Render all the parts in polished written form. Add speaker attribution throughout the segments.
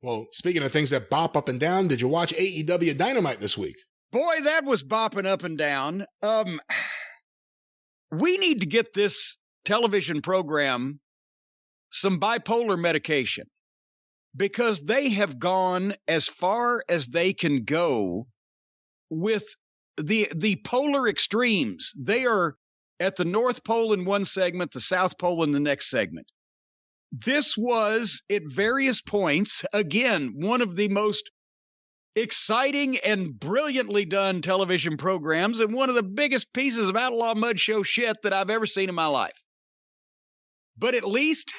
Speaker 1: Well, speaking of things that bop up and down, did you watch AEW Dynamite this week?
Speaker 2: Boy, that was bopping up and down. We need to get this television program some bipolar medication because they have gone as far as they can go with the polar extremes. They are at the North Pole in one segment, the South Pole in the next segment. This was, at various points, again, one of the most exciting and brilliantly done television programs and one of the biggest pieces of Outlaw Mud Show shit that I've ever seen in my life. But at least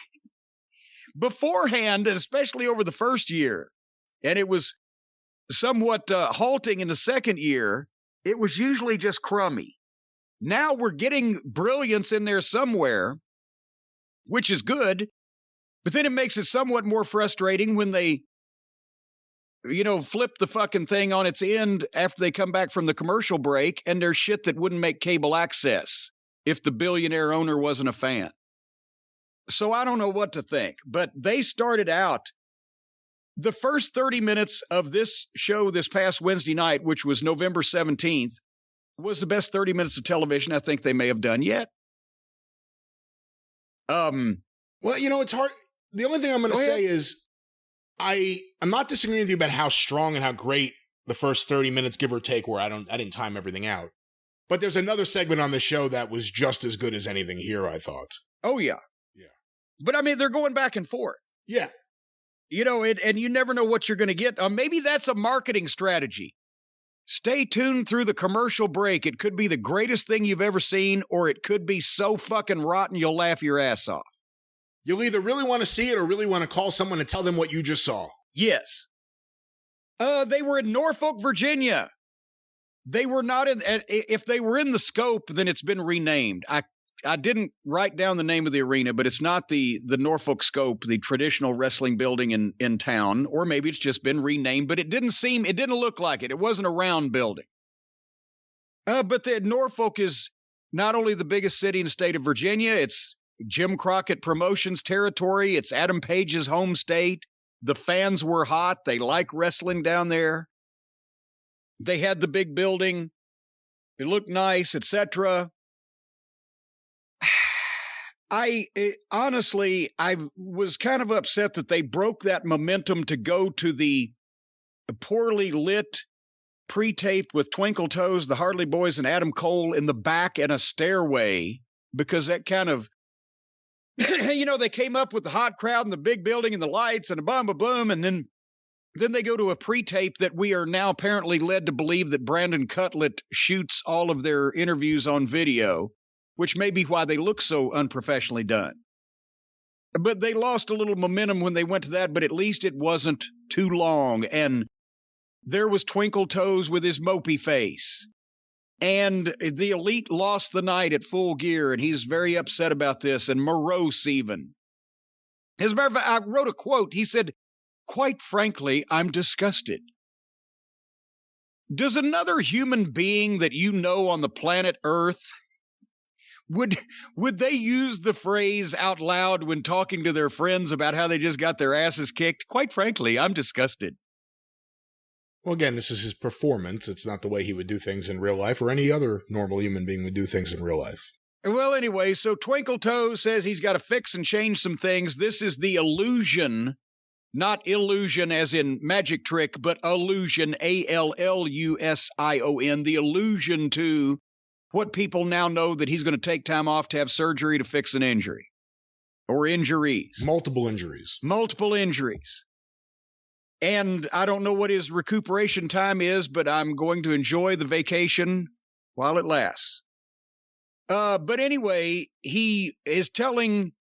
Speaker 2: beforehand, and especially over the first year, and it was somewhat halting in the second year, it was usually just crummy. Now we're getting brilliance in there somewhere, which is good, but then it makes it somewhat more frustrating when they, flip the fucking thing on its end after they come back from the commercial break, and there's shit that wouldn't make cable access if the billionaire owner wasn't a fan. So I don't know what to think, but they started out the first 30 minutes of this show this past Wednesday night, which was November 17th, was the best 30 minutes of television I think they may have done yet.
Speaker 1: Well, it's hard. The only thing I'm going to say is I'm not disagreeing with you about how strong and how great the first 30 minutes, give or take, were. I didn't time everything out. But there's another segment on the show that was just as good as anything here, I thought.
Speaker 2: Oh, yeah.
Speaker 1: Yeah.
Speaker 2: But, I mean, they're going back and forth.
Speaker 1: Yeah.
Speaker 2: And you never know what you're going to get. Maybe that's a marketing strategy. Stay tuned through the commercial break. It could be the greatest thing you've ever seen, or it could be so fucking rotten you'll laugh your ass off.
Speaker 1: You'll either really want to see it or really want to call someone and tell them what you just saw.
Speaker 2: Yes. They were in Norfolk, Virginia. They were not in, if they were in the scope, then it's been renamed. I didn't write down the name of the arena, but it's not the Norfolk Scope, the traditional wrestling building in town, or maybe it's just been renamed, but it didn't look like it. It wasn't a round building. But Norfolk is not only the biggest city in the state of Virginia, it's Jim Crockett Promotions territory. It's Adam Page's home state. The fans were hot. They like wrestling down there. They had the big building. It looked nice, etc. Honestly, I was kind of upset that they broke that momentum to go to the poorly lit pre-tape with Twinkle Toes, the Harley Boys, and Adam Cole in the back and a stairway, because that kind of, they came up with the hot crowd and the big building and the lights and a boom, and then they go to a pre-tape that we are now apparently led to believe that Brandon Cutlet shoots all of their interviews on video, which may be why they look so unprofessionally done. But they lost a little momentum when they went to that, but at least it wasn't too long. And there was Twinkle Toes with his mopey face. And the Elite lost the night at Full Gear, and he's very upset about this, and morose even. As a matter of fact, I wrote a quote. He said, "Quite frankly, I'm disgusted." Does another human being that you know on the planet Earth, would they use the phrase out loud when talking to their friends about how they just got their asses kicked? Quite frankly, I'm disgusted.
Speaker 1: Well, again, this is his performance. It's not the way he would do things in real life, or any other normal human being would do things in real life.
Speaker 2: Well, anyway, so Twinkle Toes says he's got to fix and change some things. This is the illusion, not illusion as in magic trick, but illusion, ALLUSION, the illusion to what people now know, that he's going to take time off to have surgery to fix an injury or injuries.
Speaker 1: Multiple injuries.
Speaker 2: And I don't know what his recuperation time is, but I'm going to enjoy the vacation while it lasts. But anyway, he is telling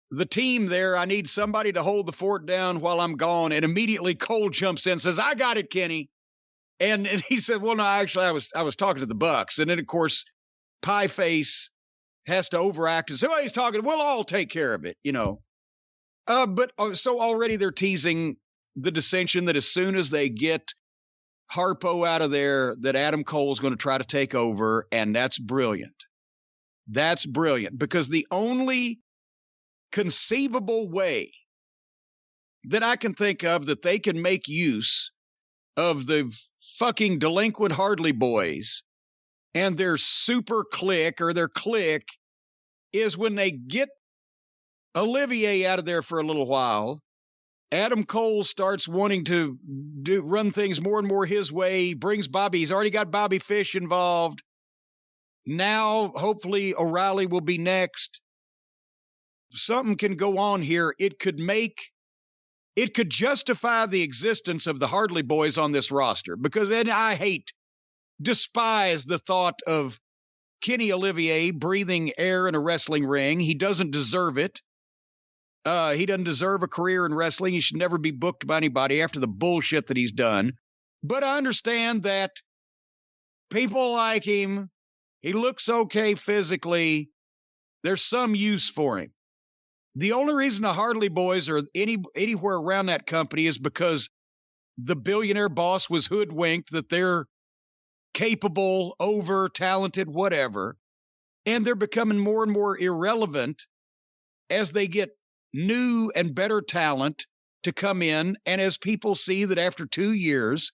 Speaker 2: the team there, I need somebody to hold the fort down while I'm gone. And immediately Cole jumps in and says, "I got it, Kenny." And he said, "Well, no, actually, I was talking to the Bucks." And then, of course, Pie Face has to overact and say, "Well, he's talking, we'll all take care of it, But so already they're teasing the dissension that as soon as they get Harpo out of there, that Adam Cole is going to try to take over. And that's brilliant. That's brilliant, because the only conceivable way that I can think of that they can make use of the fucking delinquent Hardy Boys and their super clique or their clique is when they get Olivier out of there for a little while. Adam Cole starts wanting to run things more and more his way, brings Bobby. He's already got Bobby Fish involved. Now, hopefully, O'Reilly will be next. Something can go on here. It could justify the existence of the Hardy Boys on this roster because then I despise the thought of Kenny Olivier breathing air in a wrestling ring. He doesn't deserve it. He doesn't deserve a career in wrestling. He should never be booked by anybody after the bullshit that he's done. But I understand that people like him. He looks okay physically. There's some use for him. The only reason the Hardy Boys are anywhere around that company is because the billionaire boss was hoodwinked that they're capable, over, talented, whatever. And they're becoming more and more irrelevant as they get new and better talent to come in. And as people see that after 2 years,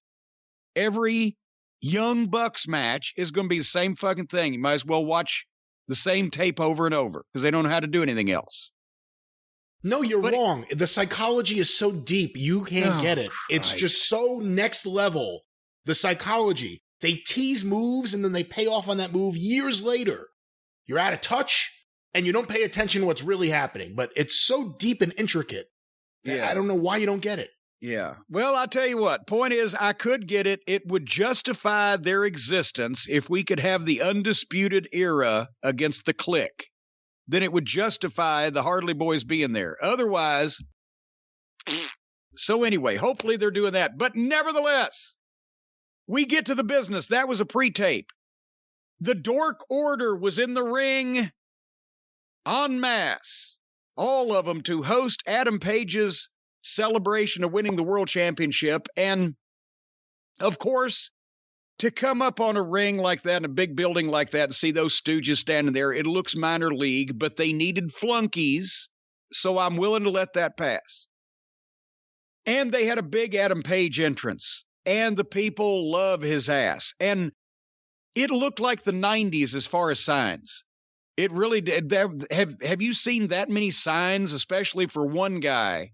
Speaker 2: every Young Bucks match is going to be the same fucking thing. You might as well watch the same tape over and over because they don't know how to do anything else.
Speaker 1: No, you're wrong. The psychology is so deep, you can't get it. Christ. It's just so next level. The psychology. They tease moves and then they pay off on that move years later. You're out of touch and you don't pay attention to what's really happening. But it's so deep and intricate. Yeah. I don't know why you don't get it.
Speaker 2: Yeah. Well, I'll tell you what. Point is, I could get it. It would justify their existence if we could have the Undisputed Era against the Clique. Then it would justify the Hardy Boys being there. Otherwise, so anyway, hopefully they're doing that. But nevertheless, we get to the business. That was a pre-tape. The Dork Order was in the ring en masse. All of them to host Adam Page's celebration of winning the World Championship. And, of course, to come up on a ring like that, in a big building like that, and see those stooges standing there, it looks minor league, but they needed flunkies, so I'm willing to let that pass. And they had a big Adam Page entrance, and the people love his ass. And it looked like the 90s as far as signs. It really did. Have you seen that many signs, especially for one guy,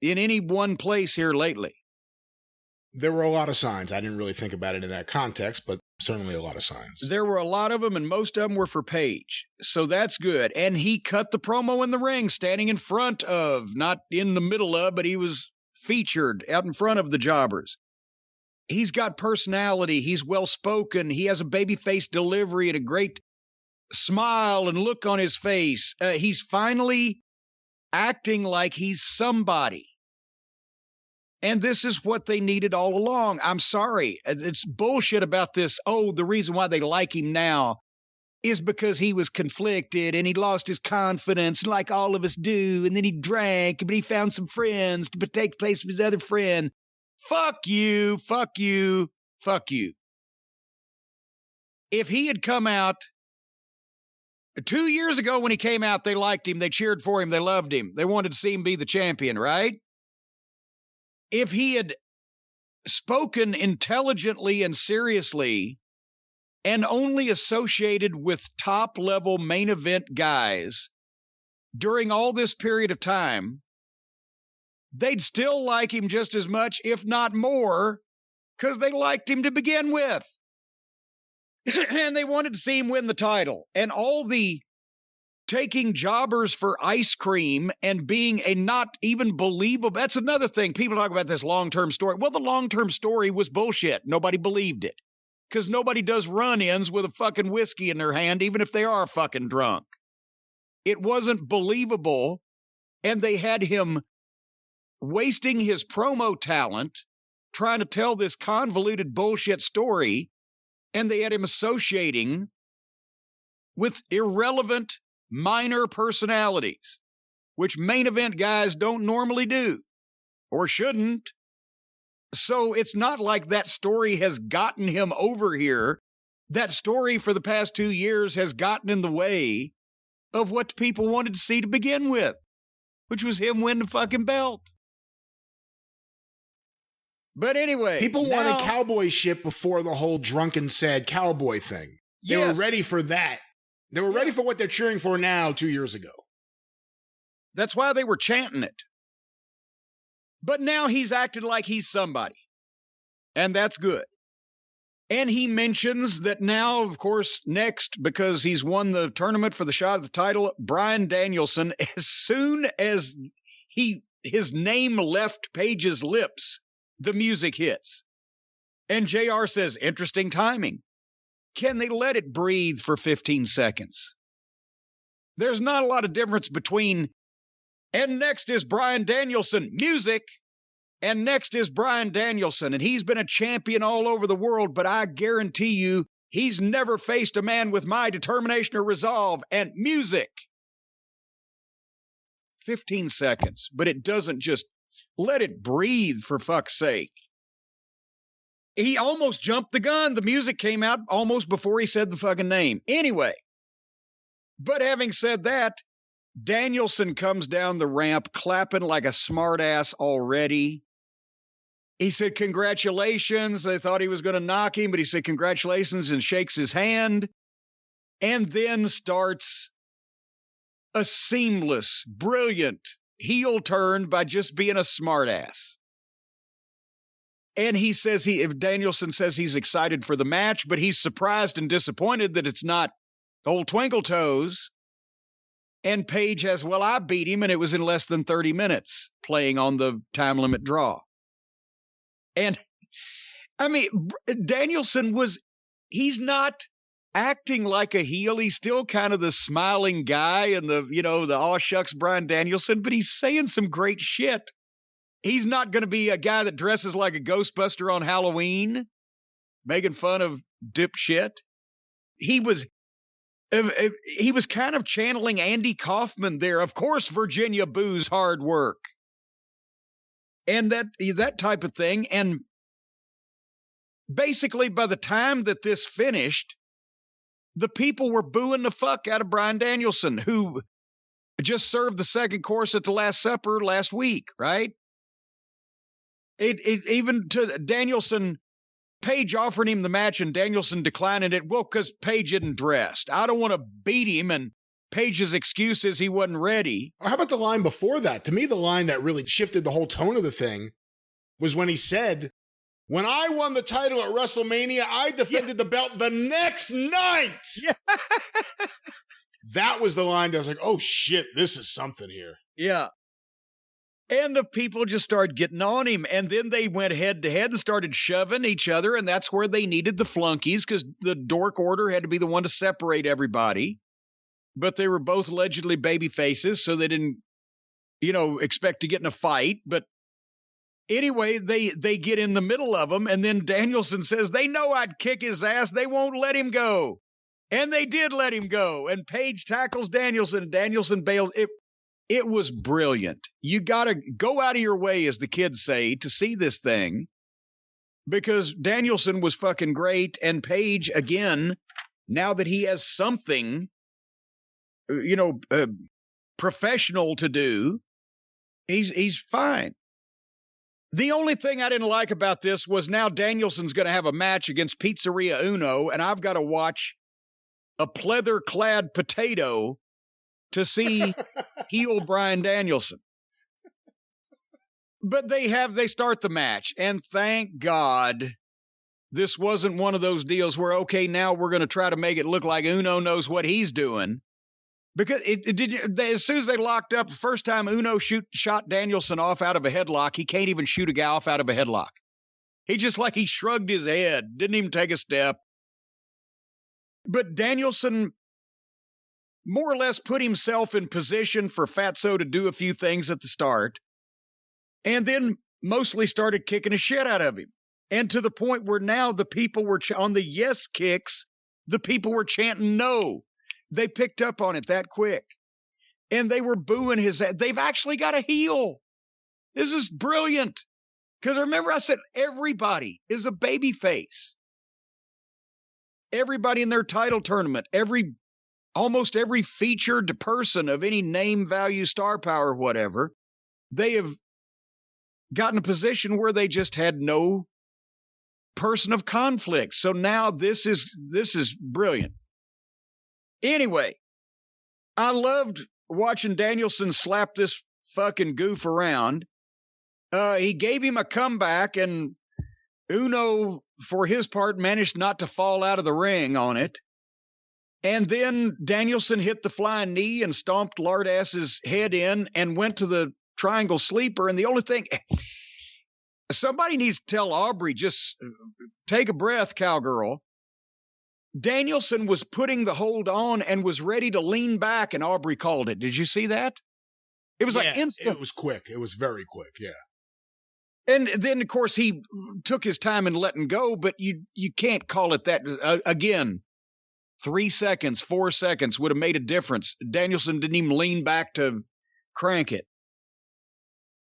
Speaker 2: in any one place here lately?
Speaker 1: There were a lot of signs. I didn't really think about it in that context, but certainly a lot of signs.
Speaker 2: There were a lot of them, and most of them were for Page. So that's good. And he cut the promo in the ring, standing in front of, not in the middle of, but he was featured out in front of the jobbers. He's got personality. He's well-spoken. He has a baby-face delivery and a great smile and look on his face. He's finally acting like he's somebody. And this is what they needed all along. I'm sorry. It's bullshit about this. Oh, the reason why they like him now is because he was conflicted and he lost his confidence like all of us do. And then he drank, but he found some friends to take place of his other friend. Fuck you, fuck you, fuck you. If he had come out 2 years ago when he came out, they liked him, they cheered for him, they loved him. They wanted to see him be the champion, right? If he had spoken intelligently and seriously and only associated with top-level main event guys during all this period of time, they'd still like him just as much, if not more, because they liked him to begin with. And they wanted to see him win the title. And all the taking jobbers for ice cream and being a not even believable. That's another thing. People talk about this long-term story. Well, the long-term story was bullshit. Nobody believed it because nobody does run-ins with a fucking whiskey in their hand, even if they are fucking drunk. It wasn't believable. And they had him wasting his promo talent trying to tell this convoluted bullshit story. And they had him associating with irrelevant minor personalities, which main event guys don't normally do or shouldn't. So it's not like that story has gotten him over here. That story for the past 2 years has gotten in the way of what people wanted to see to begin with, which was him win the fucking belt. But anyway.
Speaker 1: People wanted cowboy shit before the whole drunken, sad cowboy thing. They were ready for that. They were ready for what they're cheering for now 2 years ago.
Speaker 2: That's why they were chanting it. But now he's acted like he's somebody. And that's good. And he mentions that now, of course, next, because he's won the tournament for the shot at the title, Bryan Danielson, as soon as his name left Paige's lips, the music hits. And JR says, interesting timing. Can they let it breathe for 15 seconds? There's not a lot of difference between, and next is Bryan Danielson, music, and next is Bryan Danielson, and he's been a champion all over the world, but I guarantee you, he's never faced a man with my determination or resolve, and music. 15 seconds, but it doesn't just let it breathe, for fuck's sake. He almost jumped the gun. The music came out almost before he said the fucking name. Anyway, but having said that, Danielson comes down the ramp clapping like a smartass already. He said, congratulations. They thought he was going to knock him, but he said, congratulations, and shakes his hand, and then starts a seamless, brilliant heel turn by just being a smartass. And he says Danielson says he's excited for the match, but he's surprised and disappointed that it's not old Twinkle Toes. And Paige has, well, I beat him, and it was in less than 30 minutes, playing on the time limit draw. And, I mean, Danielson he's not acting like a heel. He's still kind of the smiling guy and the aw shucks Bryan Danielson, but he's saying some great shit. He's not going to be a guy that dresses like a Ghostbuster on Halloween, making fun of dipshit. He was kind of channeling Andy Kaufman there. Of course, Virginia boos hard work. And that type of thing. And basically, by the time that this finished, the people were booing the fuck out of Bryan Danielson, who just served the second course at the Last Supper last week, right? It even to Danielson, Paige offering him the match and Danielson declining it. Well, because Paige isn't dressed. I don't want to beat him, and Paige's excuse is he wasn't ready.
Speaker 1: Or how about the line before that? To me, the line that really shifted the whole tone of the thing was when he said, when I won the title at WrestleMania, I defended the belt the next night. Yeah. That was the line that was like, oh shit, this is something here.
Speaker 2: Yeah. And the people just started getting on him. And then they went head to head and started shoving each other. And that's where they needed the flunkies, because the Dork Order had to be the one to separate everybody. But they were both allegedly baby faces, so they didn't, expect to get in a fight. But anyway, they get in the middle of them. And then Danielson says, they know I'd kick his ass. They won't let him go. And they did let him go. And Paige tackles Danielson, and Danielson bails. It was brilliant. You got to go out of your way, as the kids say, to see this thing, because Danielson was fucking great. And Paige, again, now that he has something, professional to do, he's fine. The only thing I didn't like about this was now Danielson's going to have a match against Pizzeria Uno, and I've got to watch a pleather-clad potato to see heel Bryan Danielson. But they start the match, and thank God this wasn't one of those deals where, okay, now we're going to try to make it look like Uno knows what he's doing. Because as soon as they locked up, the first time Uno shot Danielson off out of a headlock, he can't even shoot a guy off out of a headlock. He shrugged his head, didn't even take a step. But Danielson more or less put himself in position for Fatso to do a few things at the start, and then mostly started kicking the shit out of him. And to the point where now the people were on the yes kicks, the people were chanting no. They picked up on it that quick. And they were booing his ass. They've actually got a heel. This is brilliant. Because remember I said everybody is a baby face. Everybody in their title tournament, almost every featured person of any name, value, star power, whatever, they have got in a position where they just had no person of conflict. So now this is brilliant. Anyway, I loved watching Danielson slap this fucking goof around. He gave him a comeback, and Uno, for his part, managed not to fall out of the ring on it. And then Danielson hit the flying knee and stomped Lardass's head in and went to the triangle sleeper. And the only thing, somebody needs to tell Aubrey, just take a breath, cowgirl. Danielson was putting the hold on and was ready to lean back, and Aubrey called it. Did you see that? It was like instant.
Speaker 1: It was quick. It was very quick, yeah.
Speaker 2: And then, of course, he took his time in letting go, but you can't call it that. Again, 3 seconds, 4 seconds would have made a difference. Danielson didn't even lean back to crank it.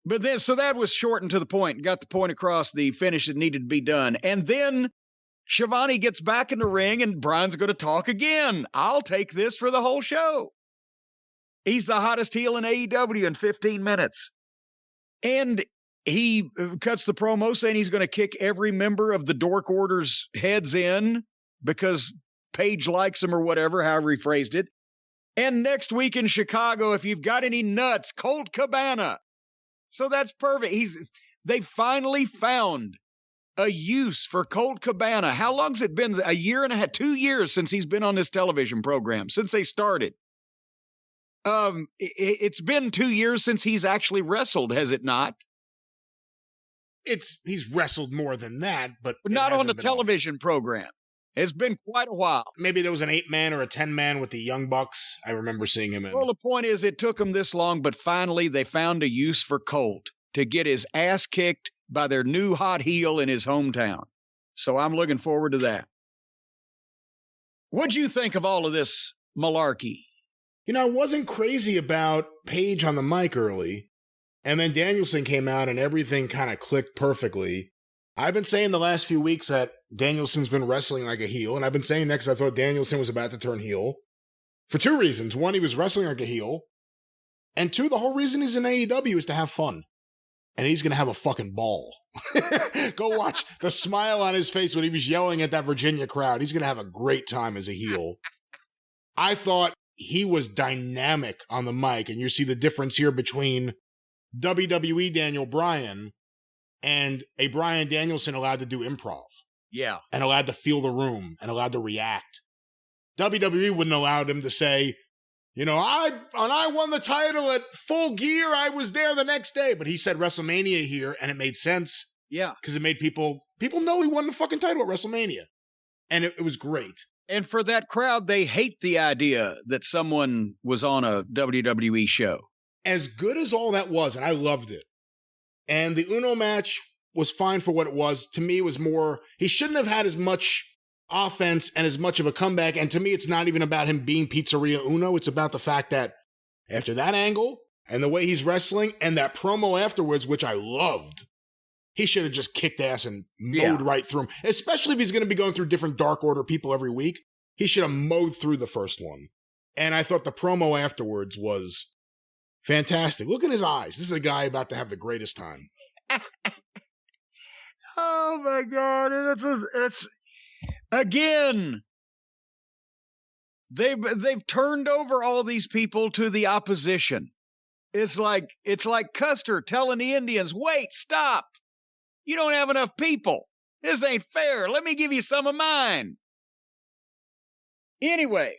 Speaker 2: But then, so that was shortened to the point, got the point across, the finish that needed to be done. And then Shivani gets back in the ring, and Bryan's going to talk again. I'll take this for the whole show. He's the hottest heel in AEW in 15 minutes. And he cuts the promo saying he's going to kick every member of the Dork Order's heads in because Paige likes him or whatever, however he phrased it. And next week in Chicago, if you've got any nuts, Colt Cabana. So that's perfect. They finally found a use for Colt Cabana. How long's it been? A year and a half, 2 years since he's been on this television program, since they started. It's been 2 years since he's actually wrestled, has it not?
Speaker 1: He's wrestled more than that, but
Speaker 2: not on the television program. It's been quite a while.
Speaker 1: Maybe there was an 8-man or a 10-man with the Young Bucks. I remember seeing him in.
Speaker 2: Well, the point is, it took them this long, but finally they found a use for Colt to get his ass kicked by their new hot heel in his hometown. So I'm looking forward to that. What'd you think of all of this malarkey?
Speaker 1: I wasn't crazy about Paige on the mic early. And then Danielson came out and everything kind of clicked perfectly. I've been saying the last few weeks that Danielson's been wrestling like a heel. And I've been saying that because I thought Danielson was about to turn heel. For 2 reasons. One, he was wrestling like a heel. And 2, the whole reason he's in AEW is to have fun. And he's going to have a fucking ball. Go watch the smile on his face when he was yelling at that Virginia crowd. He's going to have a great time as a heel. I thought he was dynamic on the mic. And you see the difference here between WWE Daniel Bryan and a Bryan Danielson allowed to do improv.
Speaker 2: Yeah.
Speaker 1: And allowed to feel the room and allowed to react. WWE wouldn't allow him to say, I won the title at Full Gear. I was there the next day. But he said WrestleMania here, and it made sense.
Speaker 2: Yeah.
Speaker 1: Because it made people know he won the fucking title at WrestleMania. And it was great.
Speaker 2: And for that crowd, they hate the idea that someone was on a WWE show.
Speaker 1: As good as all that was, and I loved it. And the Uno match was fine for what it was. To me, it was more, he shouldn't have had as much offense and as much of a comeback. And to me, it's not even about him being Pizzeria Uno. It's about the fact that after that angle and the way he's wrestling and that promo afterwards, which I loved, he should have just kicked ass and mowed right through him. Especially if he's going to be going through different Dark Order people every week. He should have mowed through the first one. And I thought the promo afterwards was fantastic. Look at his eyes. This is a guy about to have the greatest time.
Speaker 2: Oh my God. It's again. They've turned over all these people to the opposition. It's like Custer telling the Indians, wait, stop. You don't have enough people. This ain't fair. Let me give you some of mine. Anyway,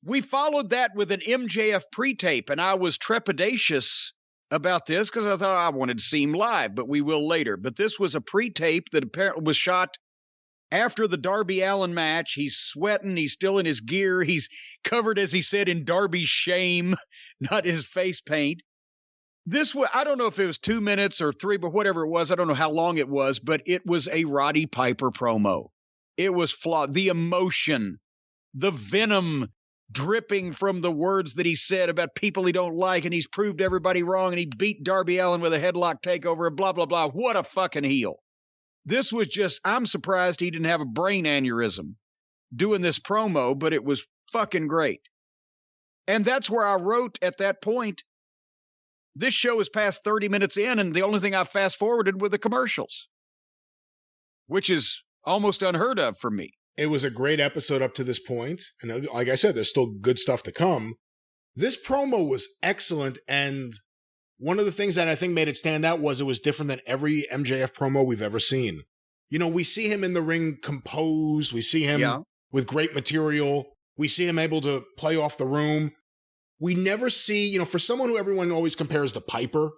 Speaker 2: we followed that with an MJF pre-tape, and I was trepidatious about this because I thought I wanted to see him live, but we will later. But this was a pre-tape that apparently was shot after the Darby Allin match. He's sweating. He's still in his gear. He's covered, as he said, in Darby's shame, not his face paint. This was, I don't know if it was 2 minutes or 3, but whatever it was, I don't know how long it was, but it was a Roddy Piper promo. It was flawed. The emotion, the venom dripping from the words that he said about people he don't like, and he's proved everybody wrong, and he beat Darby Allin with a headlock takeover, and blah, blah, blah. What a fucking heel. This was just, I'm surprised he didn't have a brain aneurysm doing this promo, but it was fucking great. And that's where I wrote at that point, this show is past 30 minutes in, and the only thing I've fast forwarded were the commercials, which is almost unheard of for me.
Speaker 1: It was a great episode up to this point. And like I said, there's still good stuff to come. This promo was excellent. And one of the things that I think made it stand out was it was different than every MJF promo we've ever seen. You know, we see him in the ring composed. We see him with great material. We see him able to play off the room. We never see, you know, for someone who everyone always compares to Piper,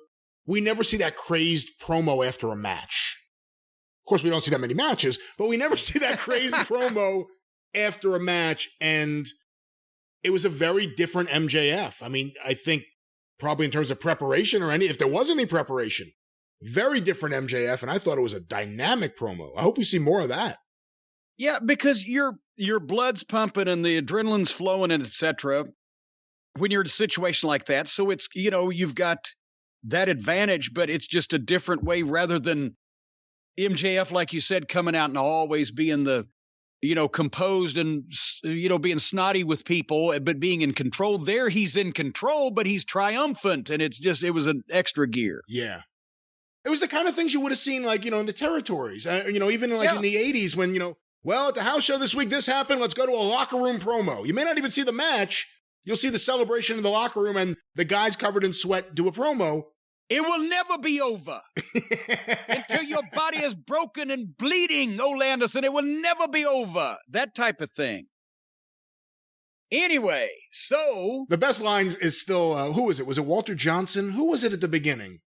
Speaker 1: we never see that crazed promo after a match. Of course, we don't see that many matches, but we never see that crazy promo after a match. And it was a very different MJF. I mean, I think probably in terms of preparation or if there was any preparation, very different MJF. And I thought it was a dynamic promo. I hope we see more of that.
Speaker 2: Yeah, because your blood's pumping and the adrenaline's flowing and etc. when you're in a situation like that. So it's, you know, you've got that advantage, but it's just a different way rather than MJF, like you said, coming out and always being the, you know, composed and, you know, being snotty with people, but being in control. There he's in control, but he's triumphant. And it's just, it was an extra gear.
Speaker 1: Yeah. It was the kind of things you would have seen, like, you know, in the territories, you know, even like in the 80s when, you know, well, at the house show this week, this happened. Let's go to a locker room promo. You may not even see the match. You'll see the celebration in the locker room and the guys covered in sweat do a promo.
Speaker 2: It will never be over until your body is broken and bleeding, Ole Anderson. It will never be over. That type of thing. Anyway, so...
Speaker 1: The best line is still, who was it? Was it Walter Johnson? Who was it at the beginning?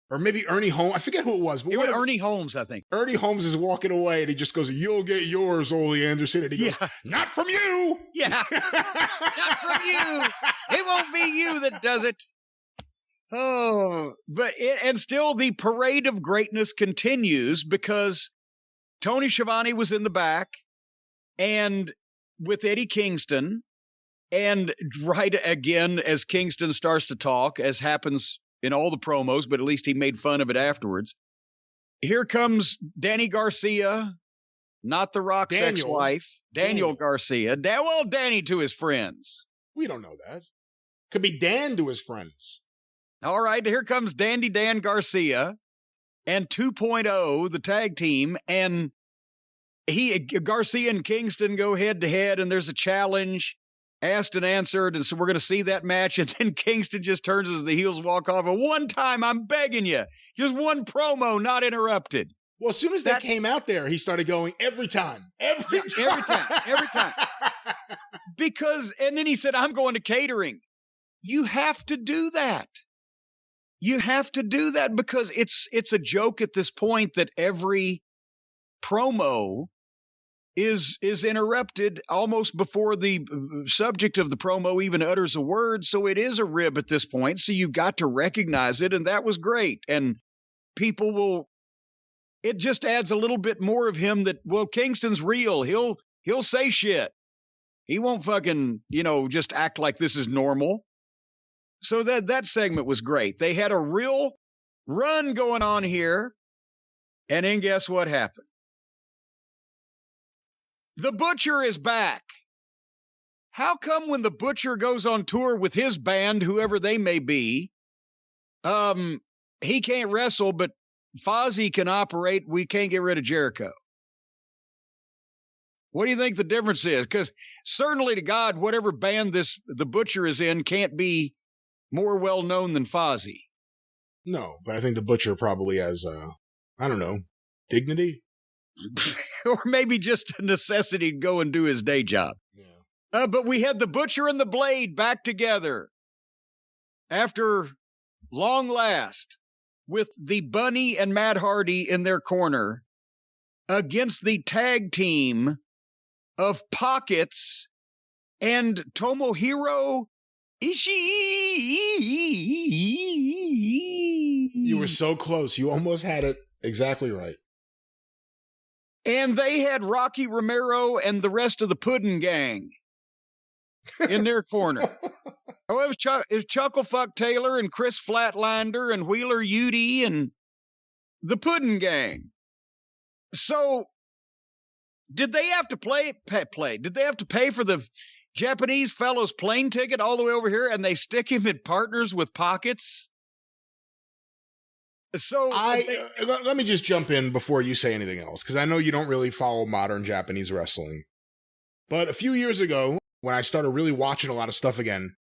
Speaker 1: Or maybe Ernie Holmes. I forget who it was. But
Speaker 2: it was Ernie Holmes, I think.
Speaker 1: Ernie Holmes is walking away and he just goes, "You'll get yours, Ole Anderson." And he goes, "Not from you."
Speaker 2: Yeah. Not from you. It won't be you that does it. Oh, but and still the parade of greatness continues because Tony Schiavone was in the back and with Eddie Kingston, and right again as Kingston starts to talk, as happens in all the promos, but at least he made fun of it afterwards. Here comes Danny Garcia, not the Rock's ex-wife, Daniel Garcia. Danny to his friends.
Speaker 1: We don't know that. Could be Dan to his friends.
Speaker 2: All right, here comes Dandy Dan Garcia and 2.0, the tag team, and Garcia and Kingston go head-to-head, and there's a challenge, asked and answered, and so we're going to see that match, and then Kingston just turns as the heels walk off, and one time, I'm begging you, just one promo, not interrupted.
Speaker 1: Well, as soon as they came out there, he started going, every time. Every time. Because, and then he said, "I'm going to catering." You have to do that. You have to do that because it's a joke at this point that every promo is interrupted almost before the subject of the promo even utters a word. So it is a rib at this point. So you've got to recognize it. And that was great. And people it just adds a little bit more of him that, well, Kingston's real. He'll say shit. He won't fucking, you know, just act like this is normal. So that segment was great. They had a real run going on here. And then guess what happened? The Butcher is back. How come when the Butcher goes on tour with his band, whoever they may be, he can't wrestle, but Fozzy can operate? We can't get rid of Jericho. What do you think the difference is? Because certainly to God, whatever band the Butcher is in can't be more well-known than Fozzy. No, but I think the Butcher probably has, I don't know, dignity?
Speaker 2: Or maybe just a necessity to go and do his day job. Yeah. But we had the Butcher and the Blade back together after long last with the Bunny and Matt Hardy in their corner against the tag team of Pockets and Tomohiro Ishii.
Speaker 1: You were so close. You almost had it exactly right.
Speaker 2: And they had Rocky Romero and the rest of the Puddin' Gang in their corner. Oh, it was Chucklefuck Taylor and Chris Flatlander and Wheeler Yuti and the Puddin' Gang. So, did they have to Did they have to pay for the Japanese fellow's plane ticket all the way over here and they stick him in partners with Pockets? So
Speaker 1: let me just jump in before you say anything else, because I know you don't really follow modern Japanese wrestling. But a few years ago, when I started really watching a lot of stuff again,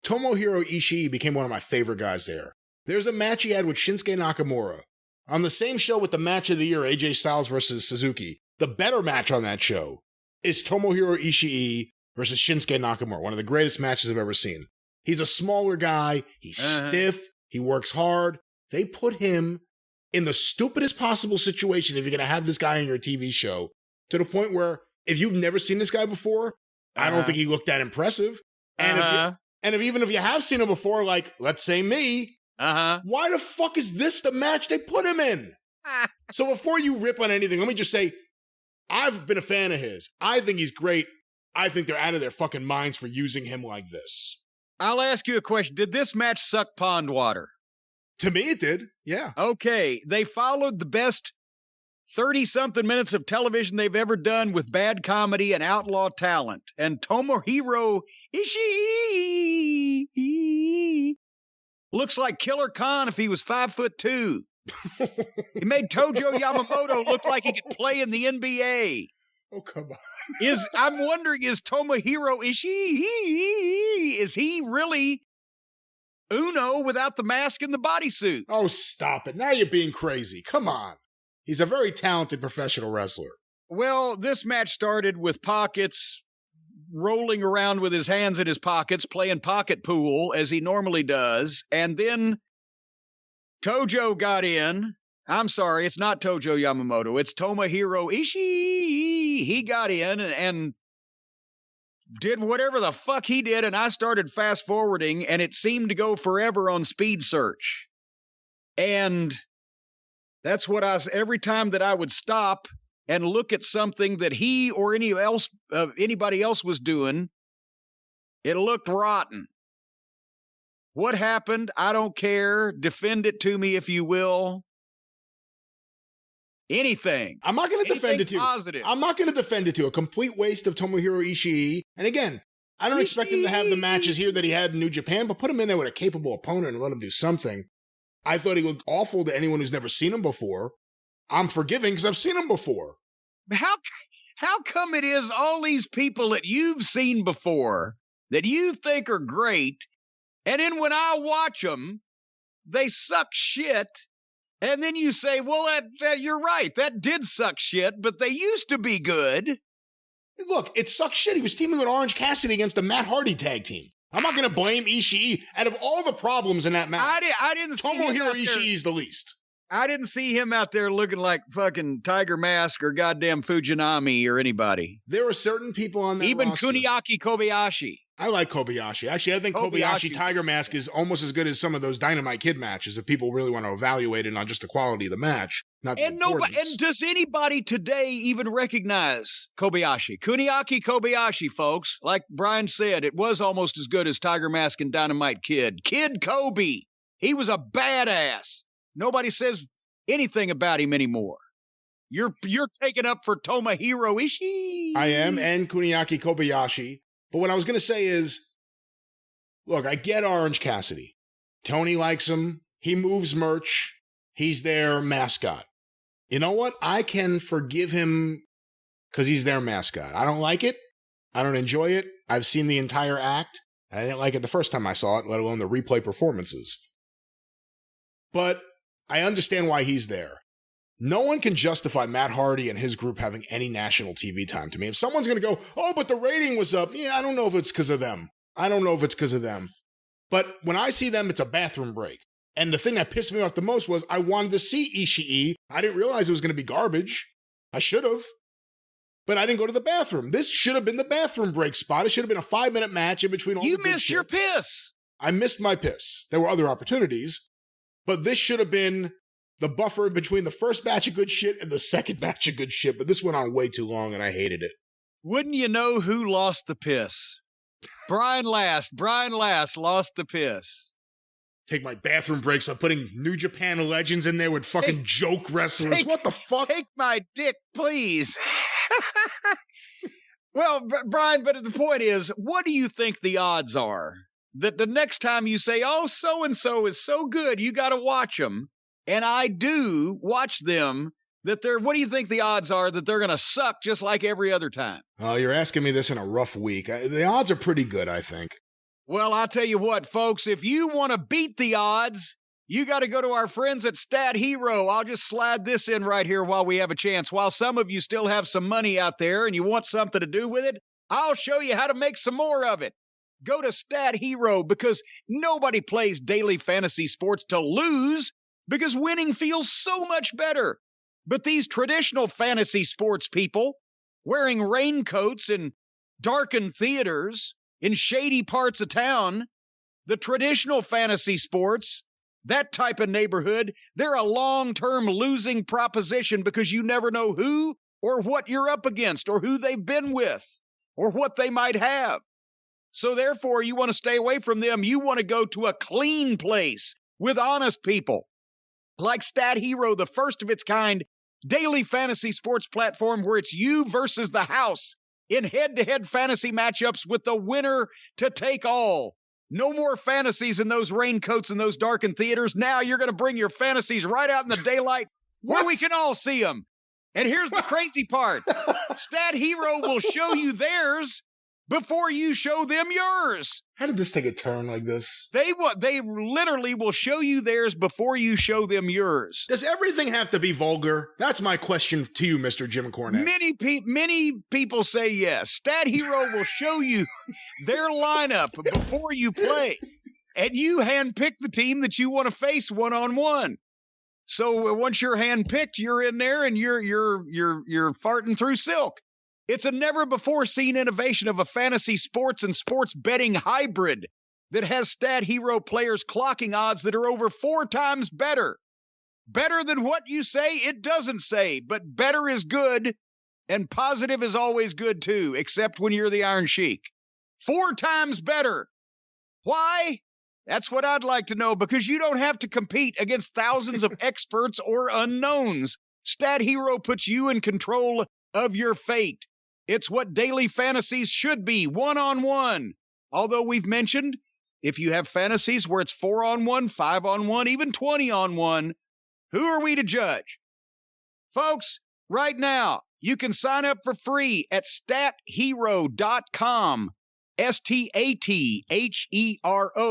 Speaker 1: Tomohiro Ishii became one of my favorite guys there. There's a match he had with Shinsuke Nakamura on the same show with the match of the year, AJ Styles versus Suzuki. The better match on that show is Tomohiro Ishii versus Shinsuke Nakamura, one of the greatest matches I've ever seen. He's a smaller guy. He's stiff. He works hard. They put him in the stupidest possible situation if you're going to have this guy on your TV show, to the point where if you've never seen this guy before, I don't think he looked that impressive. And even if you have seen him before, like, let's say me, why the fuck is this the match they put him in? So before you rip on anything, let me just say, I've been a fan of his. I think he's great. I think they're out of their fucking minds for using him like this.
Speaker 2: I'll ask you a question. Did this match suck pond water?
Speaker 1: To me, it did. Yeah.
Speaker 2: Okay. They followed the best 30-something minutes of television they've ever done with bad comedy and outlaw talent. And Tomohiro Ishii looks like Killer Khan if he was 5'2". He made Tojo Yamamoto look like he could play in the NBA.
Speaker 1: Oh, come on.
Speaker 2: I'm wondering, is Tomohiro Ishii, is he really Uno without the mask and the bodysuit?
Speaker 1: Oh, stop it. Now you're being crazy. Come on. He's a very talented professional wrestler.
Speaker 2: Well, this match started with Pockets rolling around with his hands in his pockets, playing pocket pool as he normally does. And then Tojo got in. I'm sorry, it's not Tojo Yamamoto. It's Tomohiro Ishii. He got in and did whatever the fuck he did, and I started fast forwarding, and it seemed to go forever on speed search. And that's what every time that I would stop and look at something that he or anybody else was doing, it looked rotten. What happened? I don't care. Defend it to me if you will. Anything.
Speaker 1: I'm not going to defend it to you.
Speaker 2: Positive.
Speaker 1: I'm not going to defend it to you. A complete waste of Tomohiro Ishii. And again, I don't expect him to have the matches here that he had in New Japan, but put him in there with a capable opponent and let him do something. I thought he looked awful to anyone who's never seen him before. I'm forgiving because I've seen him before.
Speaker 2: How come it is all these people that you've seen before that you think are great, and then when I watch them, they suck shit? And then you say, well, that you're right. That did suck shit, but they used to be good.
Speaker 1: Look, it sucks shit. He was teaming with Orange Cassidy against the Matt Hardy tag team. I'm not going to blame Ishii. Out of all the problems in that match,
Speaker 2: I didn't see
Speaker 1: Tomohiro Ishii is the least.
Speaker 2: I didn't see him out there looking like fucking Tiger Mask or goddamn Fujinami or anybody.
Speaker 1: There are certain people on that
Speaker 2: even
Speaker 1: roster.
Speaker 2: Kuniaki Kobayashi.
Speaker 1: I like Kobayashi. Actually, I think Kobayashi Tiger Mask is almost as good as some of those Dynamite Kid matches if people really want to evaluate it on just the quality of the match, not the importance.
Speaker 2: And does anybody today even recognize Kobayashi? Kuniaki Kobayashi, folks. Like Brian said, it was almost as good as Tiger Mask and Dynamite Kid. Kid Kobe. He was a badass. Nobody says anything about him anymore. You're taking up for Tomohiro Ishii.
Speaker 1: I am, and Kuniaki Kobayashi. But what I was going to say is, look, I get Orange Cassidy. Tony likes him. He moves merch. He's their mascot. You know what? I can forgive him because he's their mascot. I don't like it. I don't enjoy it. I've seen the entire act. I didn't like it the first time I saw it, let alone the replay performances. But I understand why he's there. No one can justify Matt Hardy and his group having any national TV time to me. If someone's going to go, oh, but the rating was up. Yeah, I don't know if it's because of them. But when I see them, it's a bathroom break. And the thing that pissed me off the most was I wanted to see Ishii. I didn't realize it was going to be garbage. I should have. But I didn't go to the bathroom. This should have been the bathroom break spot. It should have been a 5-minute match in between all the good shit.
Speaker 2: You missed your piss.
Speaker 1: I missed my piss. There were other opportunities. But this should have been the buffer in between the first batch of good shit and the second batch of good shit. But this went on way too long, and I hated it.
Speaker 2: Wouldn't you know who lost the piss? Brian Last. Brian Last lost the piss.
Speaker 1: Take my bathroom breaks by putting New Japan legends in there with fucking joke wrestlers. What the fuck?
Speaker 2: Take my dick, please. Well, Brian, but the point is, what do you think the odds are that the next time you say, oh, so-and-so is so good, you got to watch them, and I do watch them, what do you think the odds are that they're going to suck just like every other time?
Speaker 1: Oh, you're asking me this in a rough week. The odds are pretty good, I think.
Speaker 2: Well, I'll tell you what, folks, if you want to beat the odds, you got to go to our friends at Stat Hero. I'll just slide this in right here while we have a chance. While some of you still have some money out there and you want something to do with it, I'll show you how to make some more of it. Go to Stat Hero, because nobody plays daily fantasy sports to lose, because winning feels so much better. But these traditional fantasy sports people, wearing raincoats in darkened theaters in shady parts of town, the traditional fantasy sports, that type of neighborhood, they're a long-term losing proposition, because you never know who or what you're up against, or who they've been with, or what they might have. So therefore, you want to stay away from them. You want to go to a clean place with honest people like Stat Hero, the first of its kind daily fantasy sports platform where it's you versus the house in head-to-head fantasy matchups with the winner to take all. No more fantasies in those raincoats and those darkened theaters. Now you're going to bring your fantasies right out in the daylight where we can all see them. And here's the crazy part. Stat Hero will show you theirs before you show them yours.
Speaker 1: How did this take a turn like this?
Speaker 2: They literally will show you theirs before you show them yours.
Speaker 1: Does everything have to be vulgar? That's my question to you, Mr. Jim Cornette.
Speaker 2: Many people say yes. Stat Hero will show you their lineup before you play, and you handpick the team that you want to face one-on-one. So once you're handpicked, you're in there and you're farting through silk. It's a never-before-seen innovation of a fantasy sports and sports betting hybrid that has Stat Hero players clocking odds that are over 4 times better. Better than what you say, it doesn't say, but better is good, and positive is always good too, except when you're the Iron Sheik. 4 times better. Why? That's what I'd like to know, because you don't have to compete against thousands of experts or unknowns. Stat Hero puts you in control of your fate. It's what daily fantasies should be, one-on-one. Although we've mentioned, if you have fantasies where it's 4-on-1, 5-on-1, even 20-on-1, who are we to judge? Folks, right now, you can sign up for free at stathero.com, STATHERO,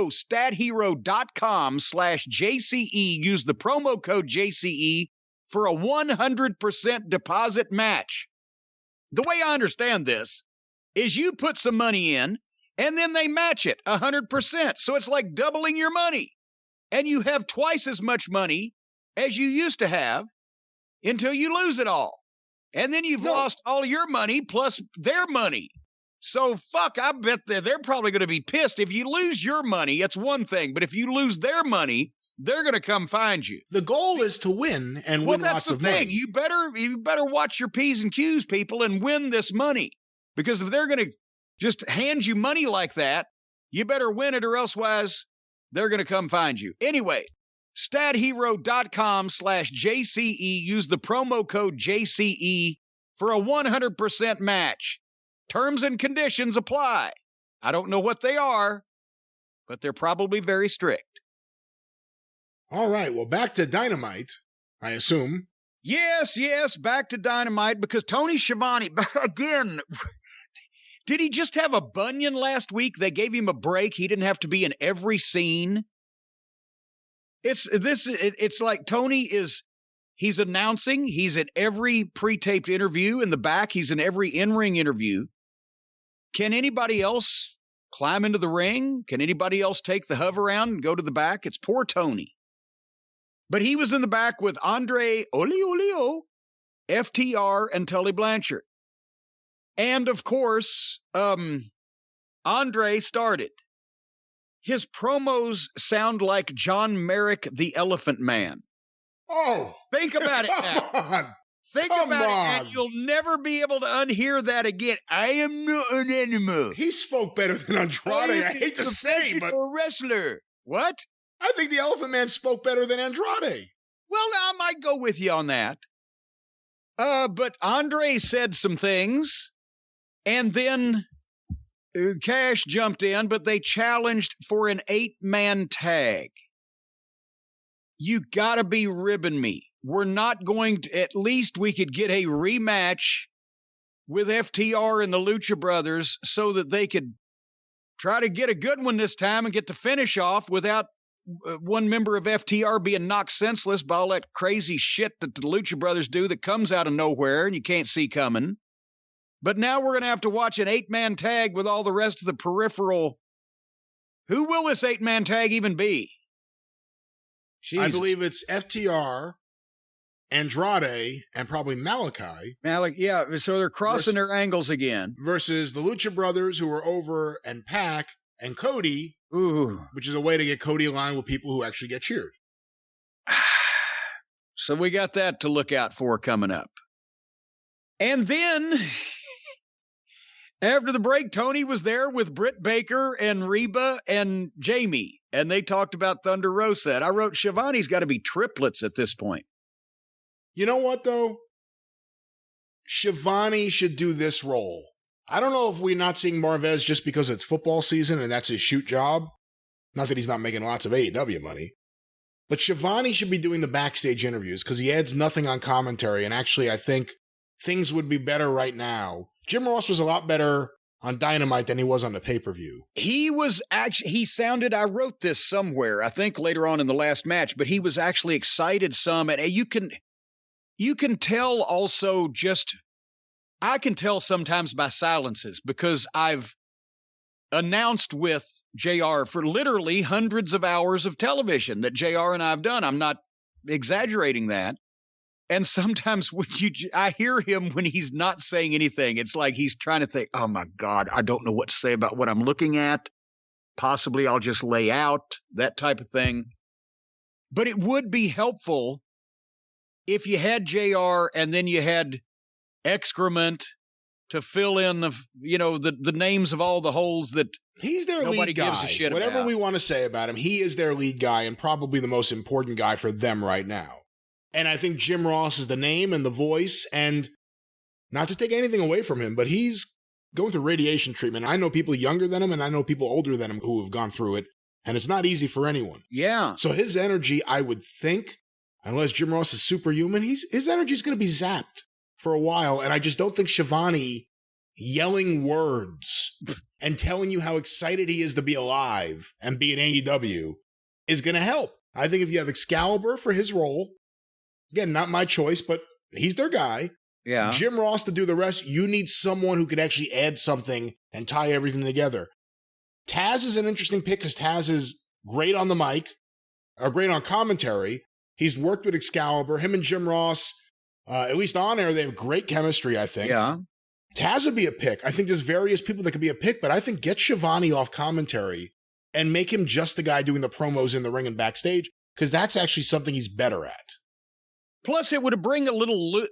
Speaker 2: stathero.com/JCE. Use the promo code JCE for a 100% deposit match. The way I understand this is you put some money in, and then they match it 100%. So it's like doubling your money. And you have twice as much money as you used to have until you lose it all. And then you've lost all your money plus their money. So fuck, I bet they're probably going to be pissed. If you lose your money, it's one thing. But if you lose their money, they're going to come find you.
Speaker 1: The goal is to win and win lots of money.
Speaker 2: You better watch your P's and Q's, people, and win this money. Because if they're going to just hand you money like that, you better win it, or elsewise they're going to come find you. Anyway, stathero.com/JCE. Use the promo code JCE for a 100% match. Terms and conditions apply. I don't know what they are, but they're probably very strict.
Speaker 1: All right, well, back to Dynamite, I assume.
Speaker 2: Yes, back to Dynamite, because Tony Schiavone, again, did he just have a bunion last week? They gave him a break. He didn't have to be in every scene. It's like Tony he's announcing. He's at every pre-taped interview in the back. He's in every in-ring interview. Can anybody else climb into the ring? Can anybody else take the hover around and go to the back? It's poor Tony. But he was in the back with Andre Olio, FTR, and Tully Blanchard. And, of course, Andre started. His promos sound like John Merrick, the Elephant Man.
Speaker 1: Oh!
Speaker 2: Think about it now. Think about it, and you'll never be able to unhear that again. I am not an animal.
Speaker 1: He spoke better than Andrade. I hate to say, but...
Speaker 2: a wrestler. What?
Speaker 1: I think the Elephant Man spoke better than Andrade.
Speaker 2: Well, I might go with you on that. But Andre said some things, and then Cash jumped in, but they challenged for an 8-man tag. you got to be ribbing me. We're not going to, at least we could get a rematch with FTR and the Lucha Brothers so that they could try to get a good one this time and get the finish off without one member of FTR being knocked senseless by all that crazy shit that the Lucha Brothers do that comes out of nowhere and you can't see coming. But now we're going to have to watch an 8-man tag with all the rest of the peripheral. Who will this 8-man tag even be? Jesus.
Speaker 1: I believe it's FTR, Andrade, and probably Malachi.
Speaker 2: Yeah, so they're crossing their angles again.
Speaker 1: Versus the Lucha Brothers, who are over, and Pac, and Cody, which is a way to get Cody aligned with people who actually get cheered.
Speaker 2: So we got that to look out for coming up. And then, after the break, Tony was there with Britt Baker and Reba and Jamie, and they talked about Thunder Rosa. And I wrote, Shivani's got to be triplets at this point.
Speaker 1: You know what, though? Shivani should do this role. I don't know if we're not seeing Marvez just because it's football season and that's his shoot job. Not that he's not making lots of AEW money. But Shivani should be doing the backstage interviews because he adds nothing on commentary. And actually, I think things would be better right now. Jim Ross was a lot better on Dynamite than he was on the pay-per-view.
Speaker 2: He was actually, he sounded, I wrote this somewhere, I think later on in the last match, but he was actually excited some. And you can tell also I can tell sometimes by silences because I've announced with JR for literally hundreds of hours of television that JR and I have done. I'm not exaggerating that. And sometimes when I hear him when he's not saying anything, it's like he's trying to think, oh my God, I don't know what to say about what I'm looking at. Possibly I'll just lay out, that type of thing. But it would be helpful if you had JR and then you had excrement to fill in the names of all the holes that
Speaker 1: he's their
Speaker 2: nobody
Speaker 1: lead guy.
Speaker 2: gives a shit
Speaker 1: Whatever
Speaker 2: about.
Speaker 1: we want to say about him, he is their lead guy and probably the most important guy for them right now. And I think Jim Ross is the name and the voice, and not to take anything away from him, but he's going through radiation treatment. I know people younger than him and I know people older than him who have gone through it, and it's not easy for anyone.
Speaker 2: Yeah.
Speaker 1: So his energy, I would think, unless Jim Ross is superhuman, his energy is going to be zapped for a while. And I just don't think Shivani yelling words and telling you how excited he is to be alive and be in AEW is going to help. I think if you have Excalibur for his role, again, not my choice, but he's their guy.
Speaker 2: Yeah.
Speaker 1: Jim Ross to do the rest, you need someone who could actually add something and tie everything together. Taz is an interesting pick because Taz is great on the mic, or great on commentary. He's worked with Excalibur. Him and Jim Ross, at least on air, they have great chemistry, I think.
Speaker 2: Yeah.
Speaker 1: Taz would be a pick. I think there's various people that could be a pick, but I think get Shivani off commentary and make him just the guy doing the promos in the ring and backstage, because that's actually something he's better at.
Speaker 2: Plus, it would bring a little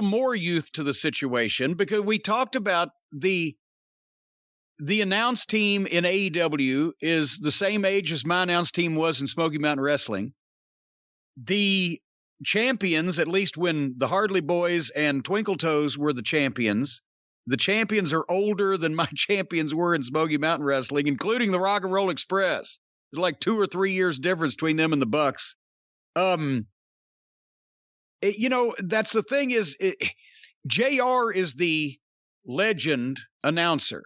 Speaker 2: more youth to the situation, because we talked about the announce team in AEW is the same age as my announce team was in Smoky Mountain Wrestling. The champions, at least when the Hardley Boys and Twinkle Toes were the champions are older than my champions were in Smoky Mountain Wrestling, including the Rock and Roll Express. There's like 2 or 3 years difference between them and the Bucks. That's the thing is, JR is the legend announcer.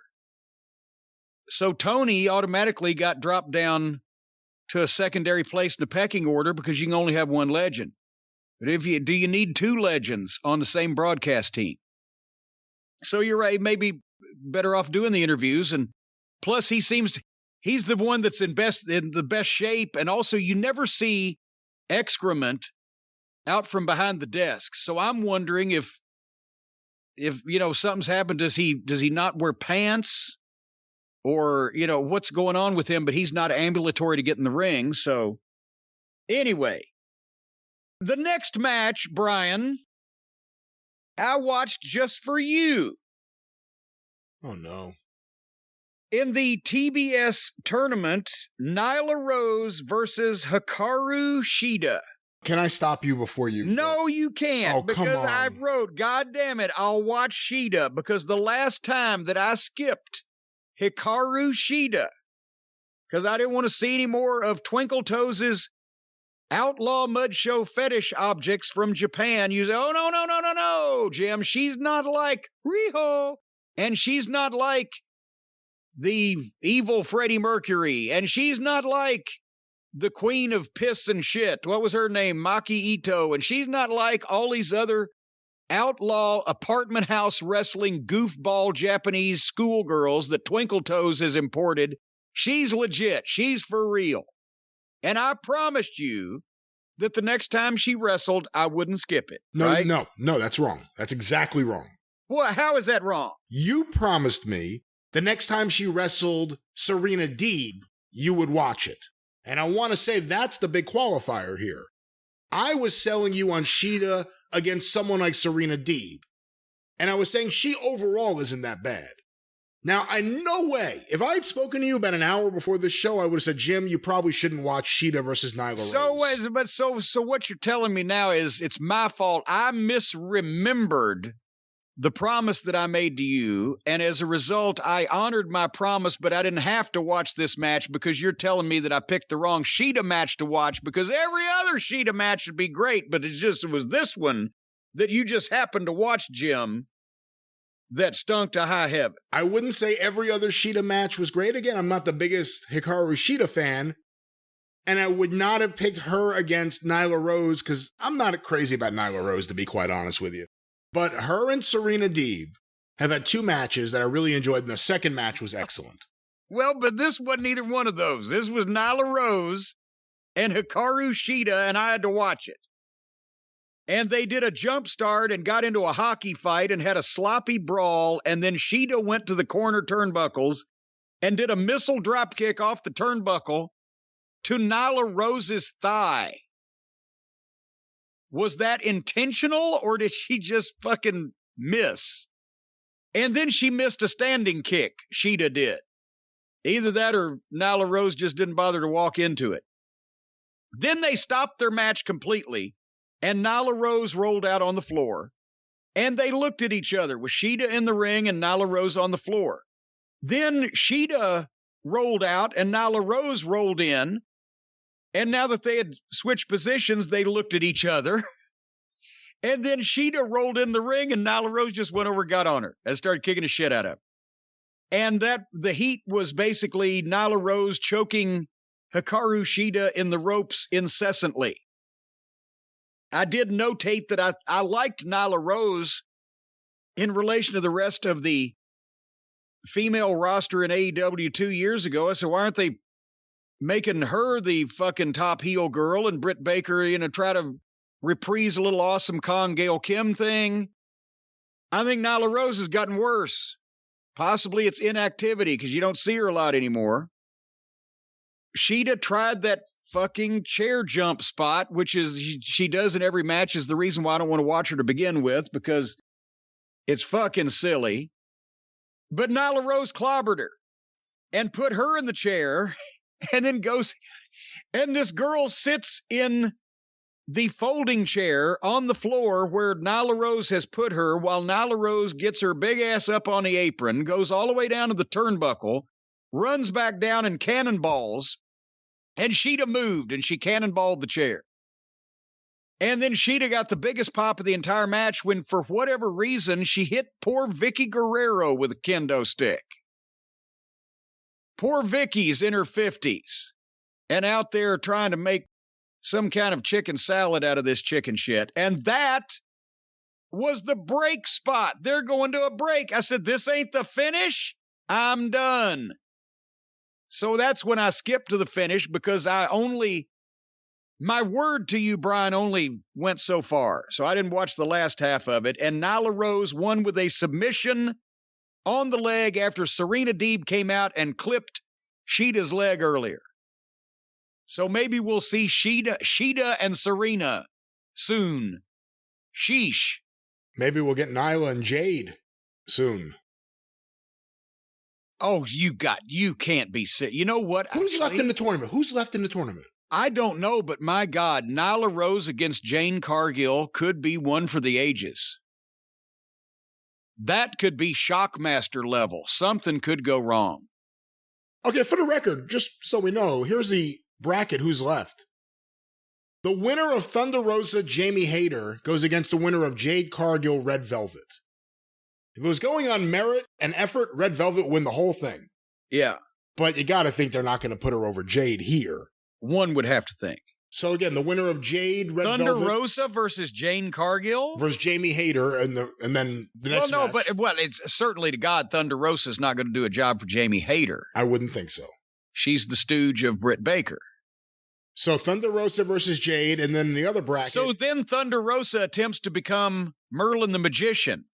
Speaker 2: So Tony automatically got dropped down to a secondary place in the pecking order because you can only have one legend. But do you need 2 legends on the same broadcast team? So you're right, maybe better off doing the interviews. And plus he's the one that's in the best shape. And also you never see excrement out from behind the desk. So I'm wondering if something's happened, does he not wear pants? Or, what's going on with him, but he's not ambulatory to get in the ring. So anyway, the next match, Brian, I watched just for you.
Speaker 1: Oh, no.
Speaker 2: In the TBS tournament, Nyla Rose versus Hikaru Shida.
Speaker 1: Can I stop you before you?
Speaker 2: No, you can't.
Speaker 1: Oh, come on.
Speaker 2: Because I wrote, God damn it, I'll watch Shida, because the last time that I skipped Hikaru Shida, because I didn't want to see any more of Twinkle Toes' outlaw mud show fetish objects from Japan. You say, oh, no, Jim. She's not like Riho, and she's not like the evil Freddie Mercury, and she's not like the queen of piss and shit. What was her name? Maki Ito. And she's not like all these other outlaw apartment house wrestling goofball Japanese schoolgirls that Twinkle Toes has imported. She's legit. She's for real. And I promised you that the next time she wrestled, I wouldn't skip it.
Speaker 1: No,
Speaker 2: right?
Speaker 1: no, that's wrong. That's exactly wrong.
Speaker 2: Well, how is that wrong?
Speaker 1: You promised me the next time she wrestled Serena Deeb, you would watch it. And I want to say that's the big qualifier here. I was selling you on Shida against someone like Serena Deeb. And I was saying she overall isn't that bad. Now, no way. If I had spoken to you about an hour before this show, I would have said, Jim, you probably shouldn't watch Shida versus Nyla Rose.
Speaker 2: So what you're telling me now is it's my fault. I misremembered the promise that I made to you, and as a result, I honored my promise, but I didn't have to watch this match because you're telling me that I picked the wrong Shida match to watch because every other Shida match would be great, but it was this one that you just happened to watch, Jim, that stunk to high heaven.
Speaker 1: I wouldn't say every other Shida match was great. Again, I'm not the biggest Hikaru Shida fan, and I would not have picked her against Nyla Rose because I'm not crazy about Nyla Rose, to be quite honest with you. But her and Serena Deeb have had two matches that I really enjoyed, and the second match was excellent.
Speaker 2: Well, but this wasn't either one of those. This was Nyla Rose and Hikaru Shida, and I had to watch it. And they did a jump start and got into a hockey fight and had a sloppy brawl, and then Shida went to the corner turnbuckles and did a missile drop kick off the turnbuckle to Nyla Rose's thigh. Was that intentional, or did she just fucking miss? And then she missed a standing kick, Shida did. Either that or Nyla Rose just didn't bother to walk into it. Then they stopped their match completely, and Nyla Rose rolled out on the floor. And they looked at each other with Shida in the ring and Nyla Rose on the floor. Then Shida rolled out and Nyla Rose rolled in. And now that they had switched positions, they looked at each other. And then Shida rolled in the ring, and Nyla Rose just went over and got on her and started kicking the shit out of her. And the heat was basically Nyla Rose choking Hikaru Shida in the ropes incessantly. I did notate that I liked Nyla Rose in relation to the rest of the female roster in AEW 2 years ago. So why aren't they making her the fucking top heel girl and Britt Baker, try to reprise a little Awesome Kong Gail Kim thing? I think Nyla Rose has gotten worse. Possibly it's inactivity because you don't see her a lot anymore. Shida tried that fucking chair jump spot, which is she does in every match, is the reason why I don't want to watch her to begin with, because it's fucking silly. But Nyla Rose clobbered her and put her in the chair and then goes, and this girl sits in the folding chair on the floor where Nyla Rose has put her, while Nyla Rose gets her big ass up on the apron, goes all the way down to the turnbuckle, runs back down and cannonballs, and Shida moved and she cannonballed the chair. And then Shida got the biggest pop of the entire match when, for whatever reason, she hit poor Vicky Guerrero with a kendo stick. Poor Vicky's in her 50s and out there trying to make some kind of chicken salad out of this chicken shit. And that was the break spot. They're going to a break. I said, this ain't the finish. I'm done. So that's when I skipped to the finish because my word to you, Brian, only went so far. So I didn't watch the last half of it. And Nyla Rose won with a submission on the leg after Serena Deeb came out and clipped Shida's leg earlier. So maybe we'll see Shida and Serena soon. Sheesh.
Speaker 1: Maybe we'll get Nyla and Jade soon.
Speaker 2: Oh, you can't be sick. You know what?
Speaker 1: Who's left in the tournament?
Speaker 2: I don't know, but my God, Nyla Rose against Jane Cargill could be one for the ages. That could be Shockmaster level. Something could go wrong.
Speaker 1: Okay, for the record, just so we know, here's the bracket who's left. The winner of Thunder Rosa, Jamie Hayter, goes against the winner of Jade Cargill, Red Velvet. If it was going on merit and effort, Red Velvet would win the whole thing.
Speaker 2: Yeah.
Speaker 1: But you got to think they're not going to put her over Jade here.
Speaker 2: One would have to think.
Speaker 1: So again, the winner of Jade, Red
Speaker 2: Thunder
Speaker 1: Velvet
Speaker 2: Rosa versus Jane Cargill
Speaker 1: versus Jamie Hayter, and then the next match.
Speaker 2: It's certainly to God, Thunder Rosa is not going to do a job for Jamie Hayter.
Speaker 1: I wouldn't think so.
Speaker 2: She's the stooge of Britt Baker.
Speaker 1: So Thunder Rosa versus Jade, and then the other bracket.
Speaker 2: So then Thunder Rosa attempts to become Merlin the Magician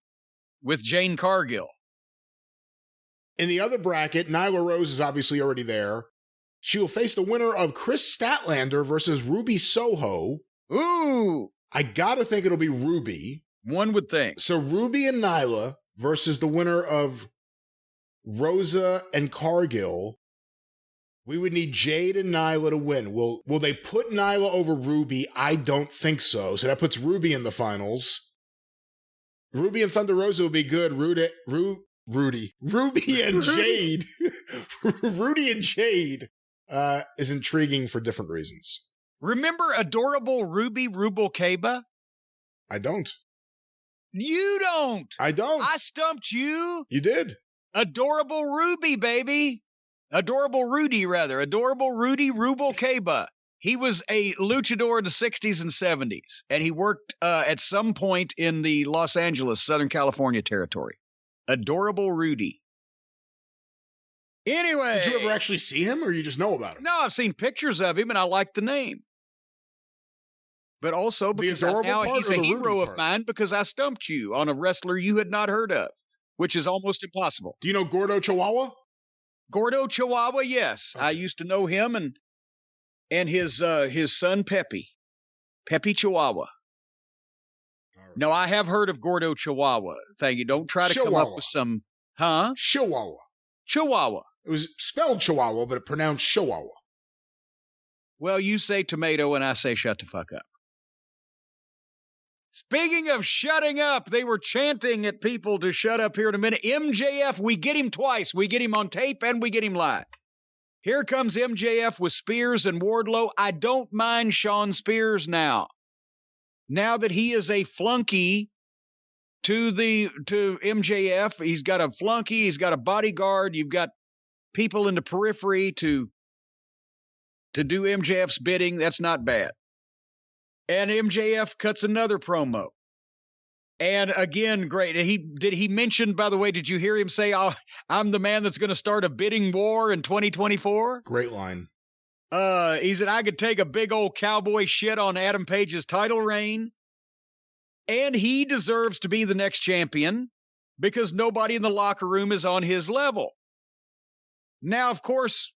Speaker 2: with Jane Cargill.
Speaker 1: In the other bracket, Nyla Rose is obviously already there. She will face the winner of Chris Statlander versus Ruby Soho.
Speaker 2: Ooh!
Speaker 1: I gotta think it'll be Ruby.
Speaker 2: One would think.
Speaker 1: So Ruby and Nyla versus the winner of Rosa and Cargill. We would need Jade and Nyla to win. Will they put Nyla over Ruby? I don't think so. So that puts Ruby in the finals. Ruby and Thunder Rosa will be good. Ruby and Jade. Rudy and Jade is intriguing for different reasons.
Speaker 2: Remember adorable Ruby Rubalcaba?
Speaker 1: I don't.
Speaker 2: You don't.
Speaker 1: I don't.
Speaker 2: I stumped you.
Speaker 1: You did.
Speaker 2: Adorable Ruby, baby. Adorable Rudy, rather. Adorable Rudy Rubalcaba. He was a luchador in the 60s and 70s, and he worked at some point in the Los Angeles, Southern California territory. Adorable Rudy. Anyway.
Speaker 1: Did you ever actually see him, or you just know about him?
Speaker 2: No, I've seen pictures of him, and I like the name. But also because now he's a hero of mine because I stumped you on a wrestler you had not heard of, which is almost impossible.
Speaker 1: Do you know Gordo Chihuahua?
Speaker 2: Gordo Chihuahua, yes. Okay. I used to know him and his son Pepe Chihuahua. Right. No, I have heard of Gordo Chihuahua. Thank you. Don't try to come up with some,
Speaker 1: Chihuahua. It was spelled Chihuahua, but it pronounced Chihuahua.
Speaker 2: Well, you say tomato and I say shut the fuck up. Speaking of shutting up, they were chanting at people to shut up here in a minute. MJF, we get him twice. We get him on tape and we get him live. Here comes MJF with Spears and Wardlow. I don't mind Sean Spears now. Now that he is a flunky to MJF, he's got a flunky, he's got a bodyguard, you've got people in the periphery to do MJF's bidding. That's not bad. And MJF cuts another promo. And again, great. Did he mention, by the way, did you hear him say, I'm the man that's going to start a bidding war in 2024?
Speaker 1: Great line.
Speaker 2: He said, I could take a big old cowboy shit on Adam Page's title reign. And he deserves to be the next champion because nobody in the locker room is on his level. Now, of course,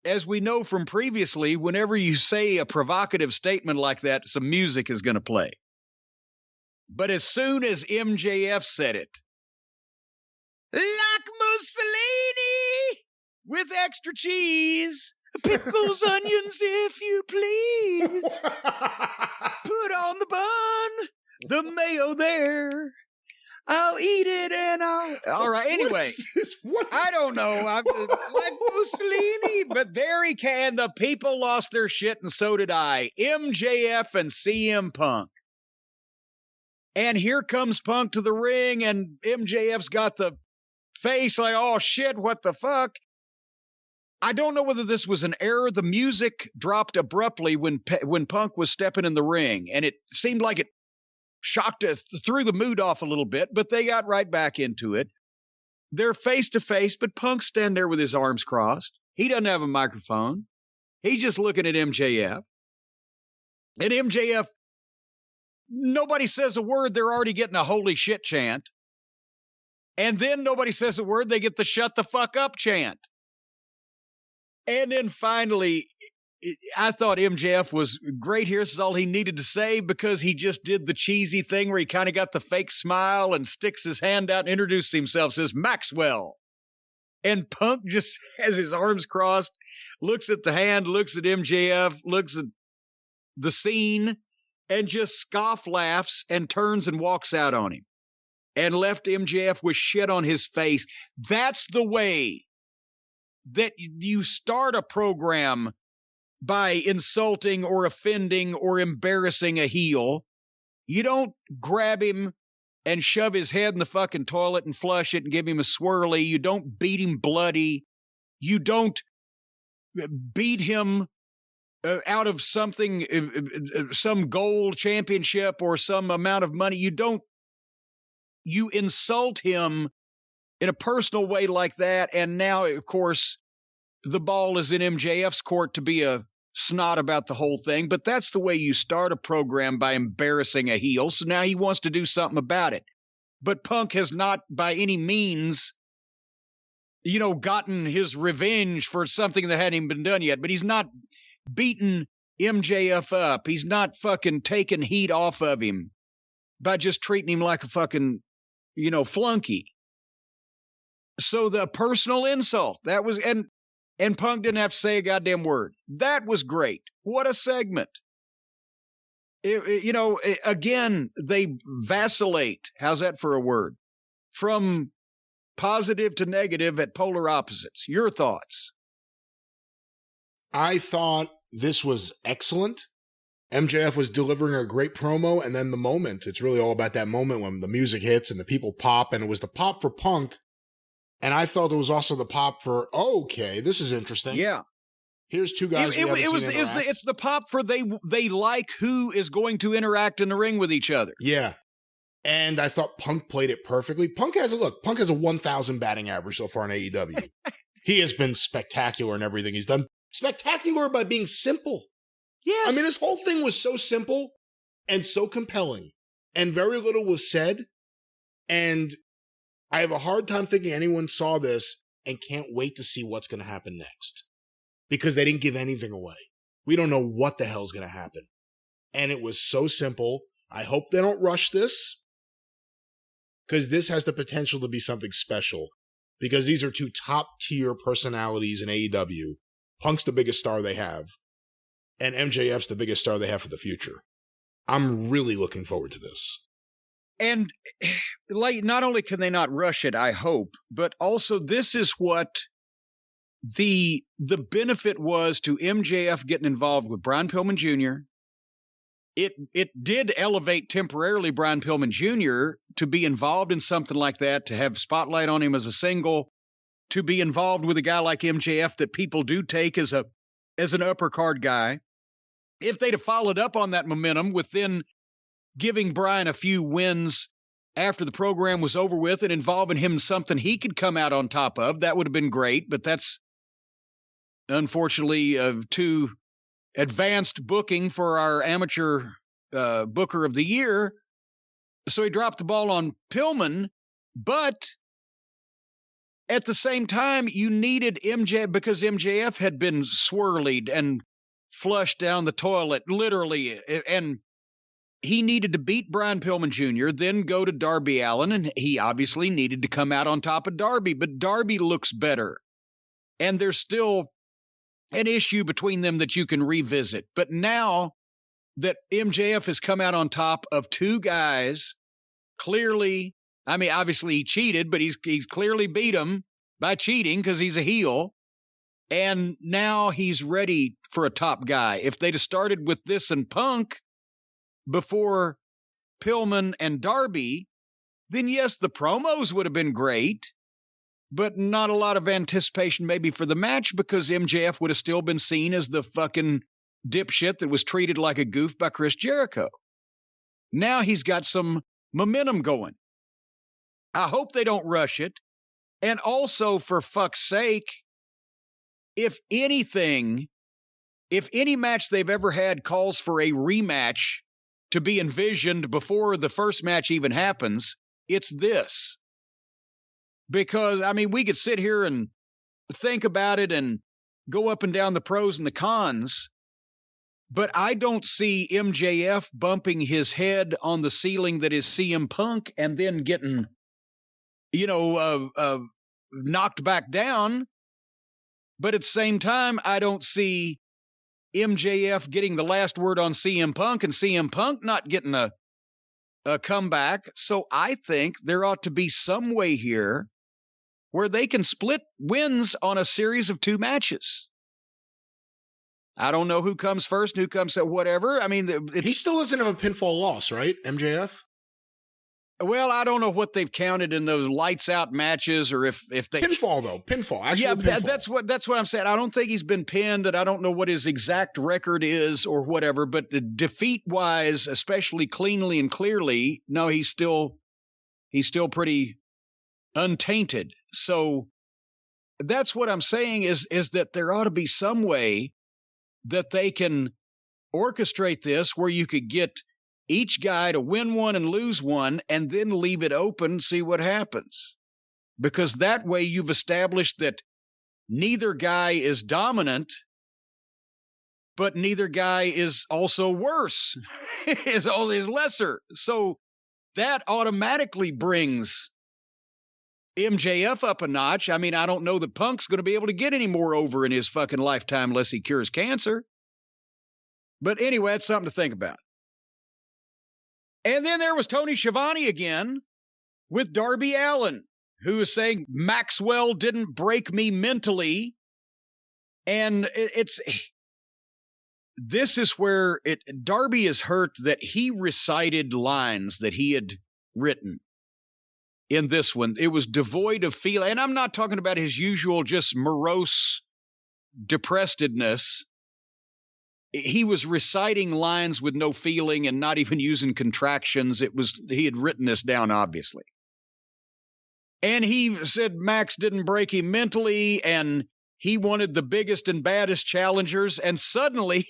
Speaker 2: as we know from previously, whenever you say a provocative statement like that, some music is going to play. But as soon as MJF said it, like Mussolini with extra cheese, pickles, onions, if you please, put on the bun, the mayo there. I'll eat it and all right. Anyway, what? I don't know. I'm like Mussolini, but there he can. The people lost their shit, and so did I. MJF and CM Punk. And here comes Punk to the ring, and MJF's got the face like, oh shit, what the fuck? I don't know whether this was an error. The music dropped abruptly when Punk was stepping in the ring, and it seemed like it shocked us, threw the mood off a little bit, but they got right back into it. They're face to face, but Punk's standing there with his arms crossed. He doesn't have a microphone. He's just looking at MJF. And MJF, nobody says a word. They're already getting a holy shit chant. And then nobody says a word. They get the shut the fuck up chant. And then finally, I thought MJF was great here. This is all he needed to say because he just did the cheesy thing where he kind of got the fake smile and sticks his hand out and introduces himself, says Maxwell. And Punk just has his arms crossed, looks at the hand, looks at MJF, looks at the scene, and just scoff laughs and turns and walks out on him and left MJF with shit on his face. That's the way that you start a program by insulting or offending or embarrassing a heel. You don't grab him and shove his head in the fucking toilet and flush it and give him a swirly. You don't beat him bloody. You don't beat him out of something, some gold championship or some amount of money. You insult him in a personal way like that. And now, of course, the ball is in MJF's court to be a snot about the whole thing. But that's the way you start a program, by embarrassing a heel. So now he wants to do something about it. But Punk has not by any means, gotten his revenge for something that hadn't even been done yet. But he's not beating MJF up. He's not fucking taking heat off of him by just treating him like a fucking, flunky. So the personal insult, that was, and Punk didn't have to say a goddamn word. That was great. What a segment. Again, they vacillate. How's that for a word? From positive to negative at polar opposites. Your thoughts?
Speaker 1: I thought this was excellent. MJF was delivering a great promo, and then the moment. It's really all about that moment when the music hits and the people pop, and it was the pop for Punk. And I felt it was also the pop for, okay, this is interesting.
Speaker 2: Yeah.
Speaker 1: Here's two guys
Speaker 2: it's the pop for they like who is going to interact in the ring with each other.
Speaker 1: Yeah. And I thought Punk played it perfectly. Punk has a 1,000 batting average so far in AEW. He has been spectacular in everything he's done. Spectacular by being simple.
Speaker 2: Yes.
Speaker 1: I mean, this whole thing was so simple and so compelling, and very little was said. And I have a hard time thinking anyone saw this and can't wait to see what's going to happen next, because they didn't give anything away. We don't know what the hell's going to happen. And it was so simple. I hope they don't rush this, because this has the potential to be something special, because these are two top-tier personalities in AEW. Punk's the biggest star they have, and MJF's the biggest star they have for the future. I'm really looking forward to this.
Speaker 2: And not only can they not rush it, I hope, but also this is what the benefit was to MJF getting involved with Brian Pillman Jr. It did elevate temporarily Brian Pillman Jr. to be involved in something like that, to have spotlight on him as a single, to be involved with a guy like MJF that people do take as an upper card guy. If they'd have followed up on that momentum with then giving Brian a few wins after the program was over with and involving him in something he could come out on top of, that would have been great. But that's unfortunately too advanced booking for our amateur booker of the year. So he dropped the ball on Pillman, but at the same time, you needed MJF, because MJF had been swirlied and flushed down the toilet, literally, and he needed to beat Brian Pillman Jr., then go to Darby Allin, and he obviously needed to come out on top of Darby, but Darby looks better, and there's still an issue between them that you can revisit. But now that MJF has come out on top of two guys, clearly, I mean, obviously he cheated, but he's clearly beat him by cheating because he's a heel. And now he's ready for a top guy. If they'd have started with this and Punk before Pillman and Darby, then yes, the promos would have been great, but not a lot of anticipation maybe for the match, because MJF would have still been seen as the fucking dipshit that was treated like a goof by Chris Jericho. Now he's got some momentum going. I hope they don't rush it. And also, for fuck's sake, if any match they've ever had calls for a rematch to be envisioned before the first match even happens, it's this. Because, I mean, we could sit here and think about it and go up and down the pros and the cons, but I don't see MJF bumping his head on the ceiling that is CM Punk and then getting, knocked back down. But at the same time, I don't see MJF getting the last word on CM Punk and CM Punk not getting a comeback. So I think there ought to be some way here where they can split wins on a series of 2 matches. I don't know who comes first, who comes at whatever. I mean,
Speaker 1: he still doesn't have a pinfall loss, right, MJF?
Speaker 2: Well, I don't know what they've counted in those lights out matches, or if they
Speaker 1: pinfall though, pinfall. Actually,
Speaker 2: yeah,
Speaker 1: pinfall.
Speaker 2: that's what I'm saying. I don't think he's been pinned, and I don't know what his exact record is or whatever. But defeat wise, especially cleanly and clearly, no, he's still pretty untainted. So that's what I'm saying is that there ought to be some way that they can orchestrate this where you could get each guy to win one and lose one and then leave it open, see what happens. Because that way you've established that neither guy is dominant, but neither guy is also worse, is lesser. So that automatically brings MJF up a notch. I mean, I don't know that Punk's going to be able to get any more over in his fucking lifetime unless he cures cancer. But anyway, that's something to think about. And then there was Tony Schiavone again with Darby Allin, who is saying Maxwell didn't break me mentally. And this is where Darby is hurt that he recited lines that he had written. In this one, it was devoid of feeling. And I'm not talking about his usual just morose depressedness. He was reciting lines with no feeling and not even using contractions. He had written this down, obviously. And he said Max didn't break him mentally, and he wanted the biggest and baddest challengers. And suddenly,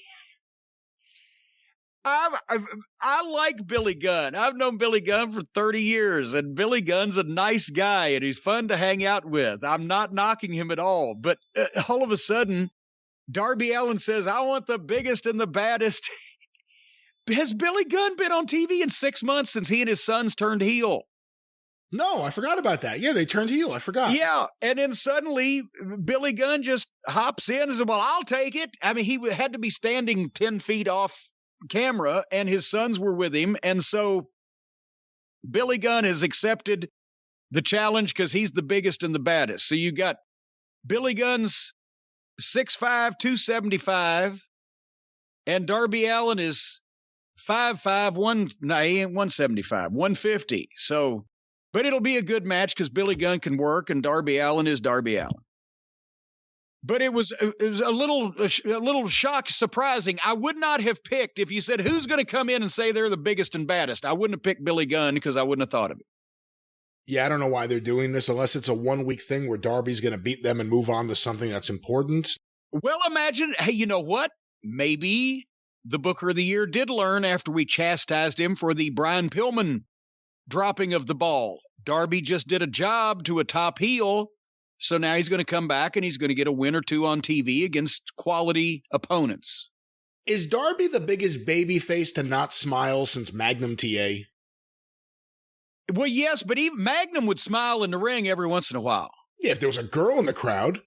Speaker 2: I like Billy Gunn. I've known Billy Gunn for 30 years, and Billy Gunn's a nice guy, and he's fun to hang out with. I'm not knocking him at all. But all of a sudden, Darby Allin says, I want the biggest and the baddest. Has Billy Gunn been on TV in 6 months since he and his sons turned heel?
Speaker 1: No, I forgot about that. Yeah, they turned heel. I forgot.
Speaker 2: Yeah, and then suddenly Billy Gunn just hops in and says, well, I'll take it. I mean, he had to be standing 10 feet off camera, and his sons were with him. And so Billy Gunn has accepted the challenge because he's the biggest and the baddest. So you got Billy Gunn's 6'5", 275, and Darby Allin is 5'5", he ain't 175, 150. So, but it'll be a good match because Billy Gunn can work and Darby Allin is Darby Allin. But it was a little surprising. I would not have picked, if you said who's going to come in and say they're the biggest and baddest, I wouldn't have picked Billy Gunn because I wouldn't have thought of it.
Speaker 1: Yeah, I don't know why they're doing this unless it's a 1 week thing where Darby's going to beat them and move on to something that's important.
Speaker 2: Well, imagine, hey, you know what? Maybe the Booker of the Year did learn after we chastised him for the Brian Pillman dropping of the ball. Darby just did a job to a top heel. So now he's going to come back and he's going to get a win or two on TV against quality opponents.
Speaker 1: Is Darby the biggest babyface to not smile since Magnum TA?
Speaker 2: Well, yes, but even Magnum would smile in the ring every once in a while.
Speaker 1: Yeah, if there was a girl in the crowd.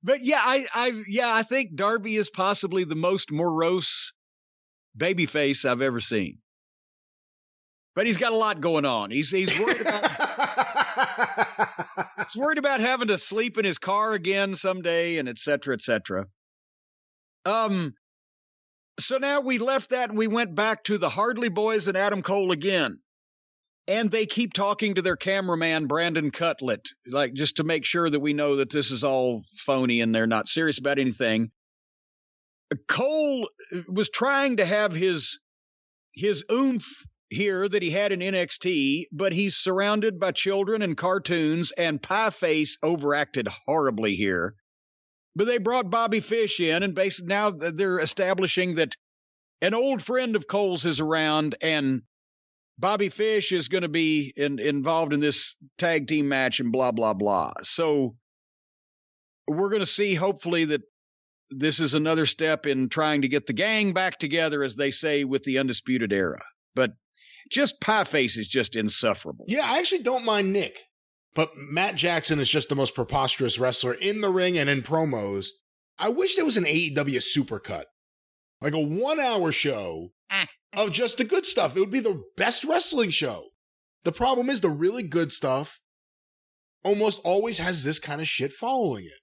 Speaker 2: But yeah, I think Darby is possibly the most morose babyface I've ever seen. But he's got a lot going on. He's worried about he's worried about having to sleep in his car again someday, and et cetera, et cetera. So now we left that and we went back to the Hardley Boys and Adam Cole again. And they keep talking to their cameraman, Brandon Cutlet, like just to make sure that we know that this is all phony and they're not serious about anything. Cole was trying to have his oomph here that he had in NXT, but he's surrounded by children and cartoons, and Pie Face overacted horribly here. But they brought Bobby Fish in, and basically now they're establishing that an old friend of Cole's is around, and Bobby Fish is going to be involved in this tag team match and blah, blah, blah. So we're going to see, hopefully, that this is another step in trying to get the gang back together, as they say, with the Undisputed Era. But just Pie Face is just insufferable.
Speaker 1: Yeah, I actually don't mind Nick. But Matt Jackson is just the most preposterous wrestler in the ring and in promos. I wish there was an AEW supercut. Like a 1 hour show of just the good stuff. It would be the best wrestling show. The problem is the really good stuff almost always has this kind of shit following it.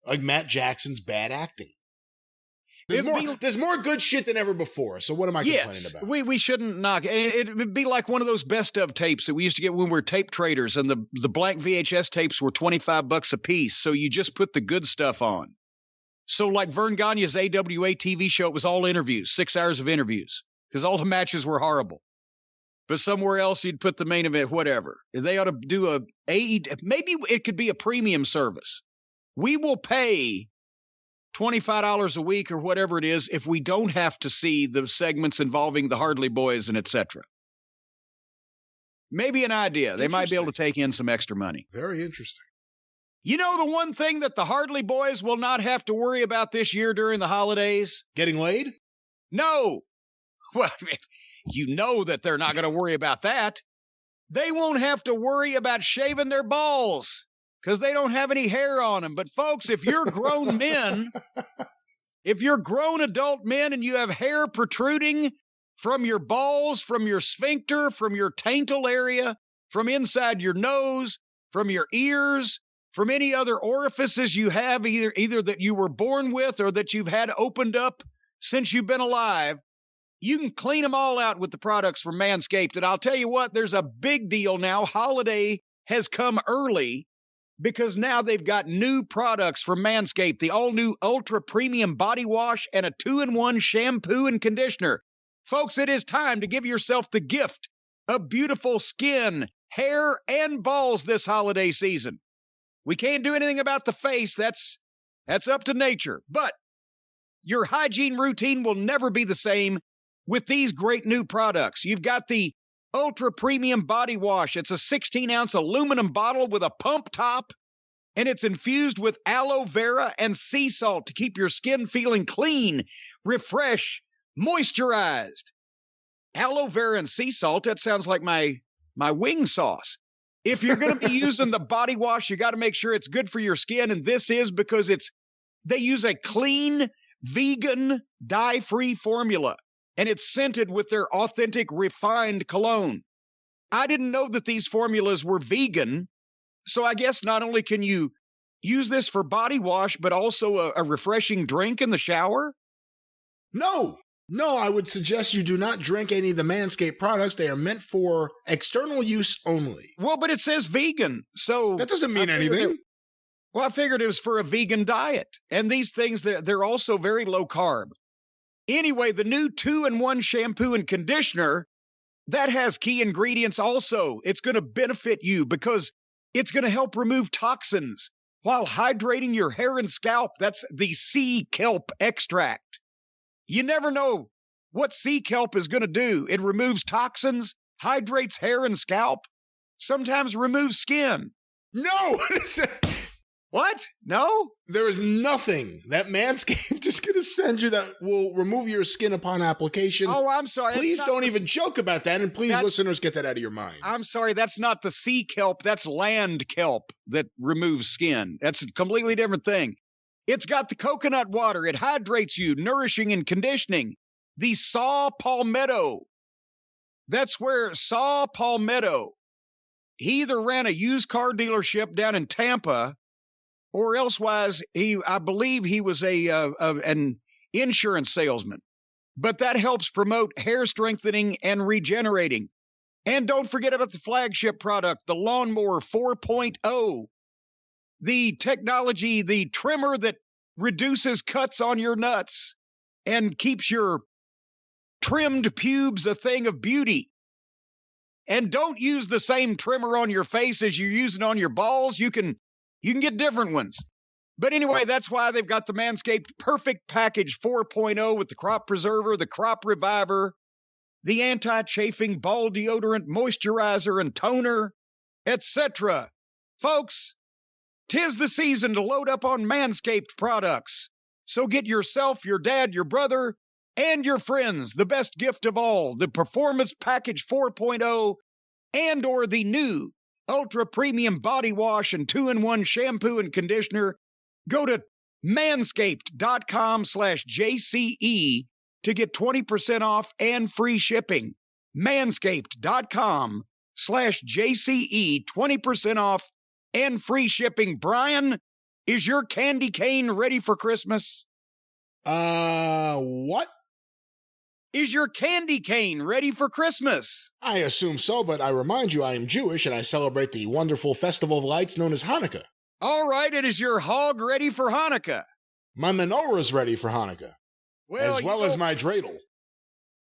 Speaker 1: Like Matt Jackson's bad acting. There's more good shit than ever before. So what am I complaining about?
Speaker 2: We shouldn't knock it. It would be like one of those best of tapes that we used to get when we were tape traders, and the blank VHS tapes were $25 a piece. So you just put the good stuff on. So like Vern Gagne's AWA TV show, it was all interviews, 6 hours of interviews, because all the matches were horrible. But somewhere else you'd put the main event, whatever. They ought to do maybe it could be a premium service. We will pay $25 a week or whatever it is if we don't have to see the segments involving the Hardy Boys and etc. Maybe an idea. They might be able to take in some extra money.
Speaker 1: Very interesting.
Speaker 2: You know the one thing that the Hardy Boys will not have to worry about this year during the holidays?
Speaker 1: Getting laid?
Speaker 2: No. Well, you know that they're not going to worry about that. They won't have to worry about shaving their balls because they don't have any hair on them. But folks, if you're grown men, if you're grown adult men and you have hair protruding from your balls, from your sphincter, from your taintal area, from inside your nose, from your ears, from any other orifices you have, either that you were born with or that you've had opened up since you've been alive, you can clean them all out with the products from Manscaped. And I'll tell you what, there's a big deal now. Holiday has come early because now they've got new products from Manscaped, the all-new Ultra Premium Body Wash and a 2-in-1 shampoo and conditioner. Folks, it is time to give yourself the gift of beautiful skin, hair, and balls this holiday season. We can't do anything about the face. That's up to nature. But your hygiene routine will never be the same with these great new products. You've got the Ultra Premium Body Wash. It's a 16-ounce aluminum bottle with a pump top, and it's infused with aloe vera and sea salt to keep your skin feeling clean, refreshed, moisturized. Aloe vera and sea salt, that sounds like my wing sauce. If you're going to be using the body wash, you got to make sure it's good for your skin, and this is because they use a clean, vegan, dye-free formula, and it's scented with their authentic, refined cologne. I didn't know that these formulas were vegan, so I guess not only can you use this for body wash, but also a refreshing drink in the shower?
Speaker 1: No, I would suggest you do not drink any of the Manscaped products. They are meant for external use only.
Speaker 2: Well, but it says vegan, so...
Speaker 1: That doesn't mean anything.
Speaker 2: I figured it was for a vegan diet. And these things, they're also very low carb. Anyway, the new 2-in-1 shampoo and conditioner, that has key ingredients also. It's going to benefit you because it's going to help remove toxins while hydrating your hair and scalp. That's the sea kelp extract. You never know what sea kelp is going to do. It removes toxins, hydrates hair and scalp, sometimes removes skin.
Speaker 1: No!
Speaker 2: What? No?
Speaker 1: There is nothing that Manscaped is going to send you that will remove your skin upon application.
Speaker 2: Oh, I'm sorry.
Speaker 1: Please don't even joke about that, and please, listeners, get that out of your mind.
Speaker 2: I'm sorry. That's not the sea kelp. That's land kelp that removes skin. That's a completely different thing. It's got the coconut water. It hydrates you, nourishing and conditioning. The Saw Palmetto. That's where Saw Palmetto, he either ran a used car dealership down in Tampa, or elsewise, I believe he was an insurance salesman. But that helps promote hair strengthening and regenerating. And don't forget about the flagship product, the Lawnmower 4.0. The technology, the trimmer that reduces cuts on your nuts and keeps your trimmed pubes a thing of beauty. And don't use the same trimmer on your face as you're using on your balls. You can get different ones. But anyway, that's why they've got the Manscaped Perfect Package 4.0 with the Crop Preserver, the Crop Reviver, the anti-chafing ball deodorant, moisturizer, and toner, etc. Folks, 'tis the season to load up on Manscaped products. So get yourself, your dad, your brother, and your friends the best gift of all, the Performance Package 4.0 and or the new Ultra Premium Body Wash and 2-in-1 shampoo and conditioner. Go to manscaped.com/JCE to get 20% off and free shipping. Manscaped.com JCE, 20% off and free shipping. Brian, is your candy cane ready for Christmas?
Speaker 1: What?
Speaker 2: Is your candy cane ready for Christmas?
Speaker 1: I assume so, but I remind you I am Jewish and I celebrate the wonderful festival of lights known as Hanukkah.
Speaker 2: All right, and is your hog ready for Hanukkah?
Speaker 1: My menorah's ready for Hanukkah, as well as my dreidel.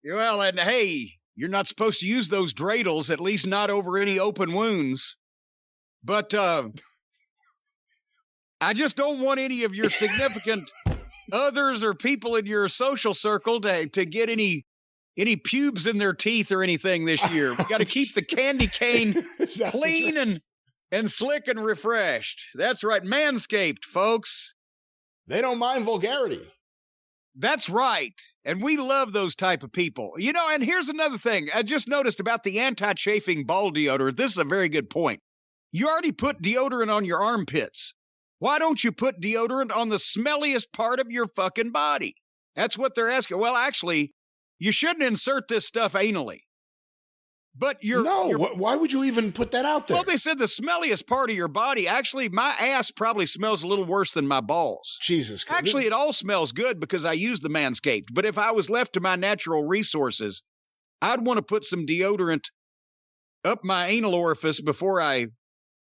Speaker 2: Well, and hey, you're not supposed to use those dreidels, at least not over any open wounds. But I just don't want any of your significant others or people in your social circle to get any pubes in their teeth or anything this year. We got to keep the candy cane clean and slick and refreshed. That's right. Manscaped, folks.
Speaker 1: They don't mind vulgarity.
Speaker 2: That's right. And we love those type of people. You know, and here's another thing. I just noticed about the anti-chafing ball deodorant. This is a very good point. You already put deodorant on your armpits. Why don't you put deodorant on the smelliest part of your fucking body? That's what they're asking. Well, actually, you shouldn't insert this stuff anally. But
Speaker 1: why would you even put that out there?
Speaker 2: Well, they said the smelliest part of your body. Actually, my ass probably smells a little worse than my balls.
Speaker 1: Jesus Christ.
Speaker 2: Actually, it all smells good because I use the Manscaped. But if I was left to my natural resources, I'd want to put some deodorant up my anal orifice before I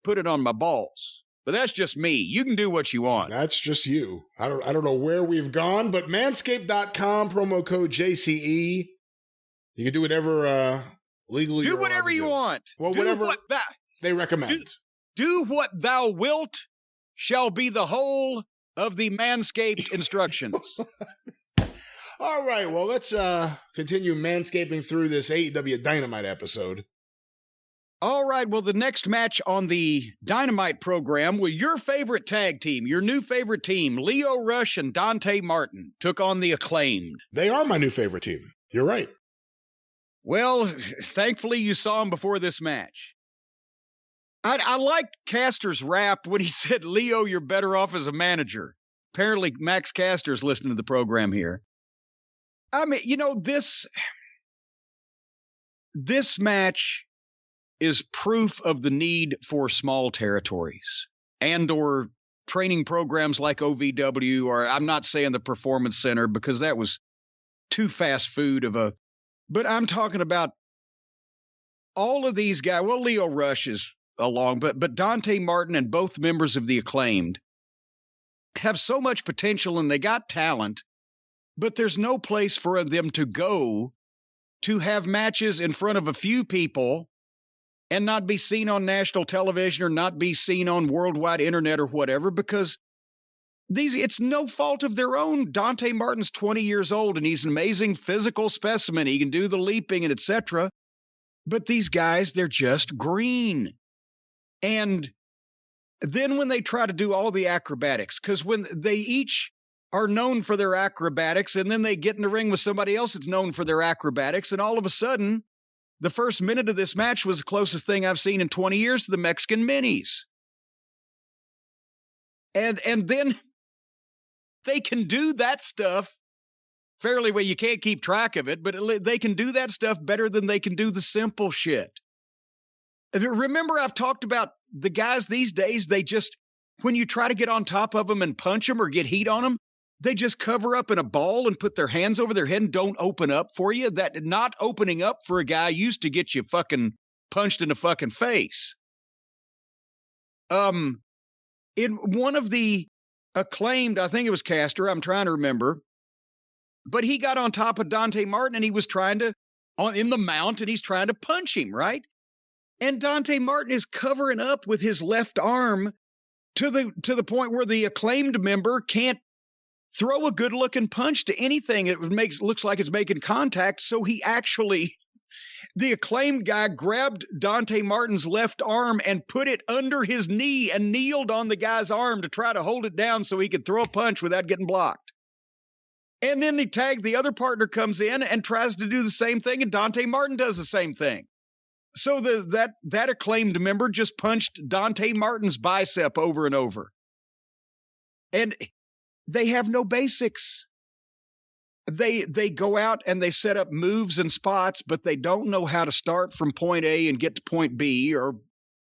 Speaker 2: put it on my balls. But that's just me. You can do what you want.
Speaker 1: That's just you. I don't know where we've gone, but manscaped.com, promo code JCE. You can do whatever legally.
Speaker 2: Do whatever you want.
Speaker 1: Well, whatever they recommend.
Speaker 2: Do what thou wilt shall be the whole of the Manscaped instructions.
Speaker 1: All right, well, let's continue manscaping through this AEW Dynamite episode.
Speaker 2: All right, well, the next match on the Dynamite program was your favorite tag team, your new favorite team, Lio Rush and Dante Martin, took on the Acclaimed.
Speaker 1: They are my new favorite team. You're right.
Speaker 2: Well, thankfully you saw them before this match. I liked Caster's rap when he said, Leo, you're better off as a manager. Apparently, Max Caster's listening to the program here. I mean, you know, this match is proof of the need for small territories and or training programs like OVW, or I'm not saying the Performance Center because that was too fast food but I'm talking about all of these guys. Well, Lio Rush is along, but Dante Martin and both members of the Acclaimed have so much potential and they got talent, but there's no place for them to go to have matches in front of a few people and not be seen on national television or not be seen on worldwide internet or whatever, because it's no fault of their own. Dante Martin's 20 years old and he's an amazing physical specimen. He can do the leaping and etc. But these guys, they're just green. And then when they try to do all the acrobatics, because when they each are known for their acrobatics and then they get in the ring with somebody else that's known for their acrobatics, and all of a sudden, the first minute of this match was the closest thing I've seen in 20 years to the Mexican Minis. And then they can do that stuff fairly well. You can't keep track of it, but they can do that stuff better than they can do the simple shit. Remember, I've talked about the guys these days, they just, when you try to get on top of them and punch them or get heat on them, they just cover up in a ball and put their hands over their head and don't open up for you. That not opening up for a guy used to get you fucking punched in the fucking face. In one of the Acclaimed, I think it was Caster, I'm trying to remember, but he got on top of Dante Martin and he was trying to, in the mount, and he's trying to punch him, right? And Dante Martin is covering up with his left arm to the point where the Acclaimed member can't throw a good-looking punch to anything. It looks like it's making contact. So he actually, the Acclaimed guy grabbed Dante Martin's left arm and put it under his knee and kneeled on the guy's arm to try to hold it down so he could throw a punch without getting blocked. And then the other partner comes in and tries to do the same thing, and Dante Martin does the same thing. So that Acclaimed member just punched Dante Martin's bicep over and over. And they have no basics. they go out and they set up moves and spots, but they don't know how to start from point A and get to point B or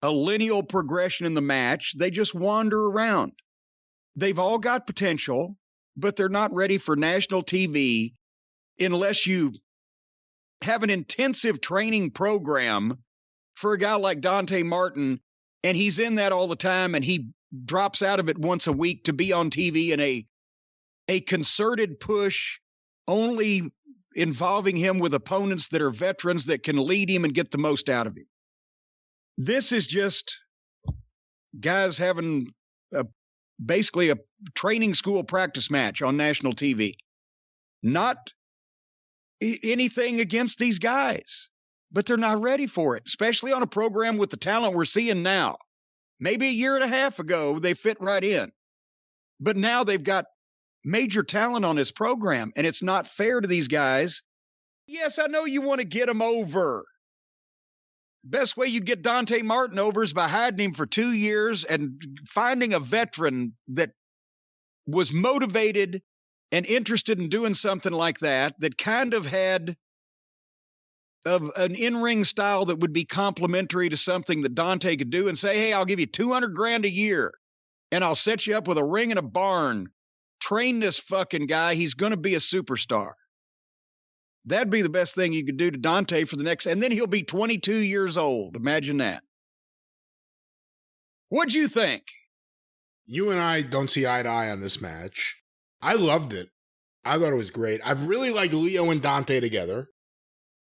Speaker 2: a lineal progression in the match. They just wander around. They've all got potential, but they're not ready for national TV unless you have an intensive training program for a guy like Dante Martin, and he's in that all the time, and he drops out of it once a week to be on TV in a concerted push only involving him with opponents that are veterans that can lead him and get the most out of him. This is just guys having basically a training school practice match on national TV. Not anything against these guys, but they're not ready for it, especially on a program with the talent we're seeing now. Maybe a year and a half ago, they fit right in. But now they've got major talent on this program, and it's not fair to these guys. Yes, I know you want to get them over. Best way you get Dante Martin over is by hiding him for 2 years and finding a veteran that was motivated and interested in doing something like that kind of had an in-ring style that would be complementary to something that Dante could do, and say, hey, I'll give you $200,000 a year and I'll set you up with a ring and a barn. Train this fucking guy. He's going to be a superstar. That'd be the best thing you could do to Dante for the next, and then he'll be 22 years old. Imagine that. What'd you think?
Speaker 1: You and I don't see eye to eye on this match. I loved it. I thought it was great. I really liked Leo and Dante together.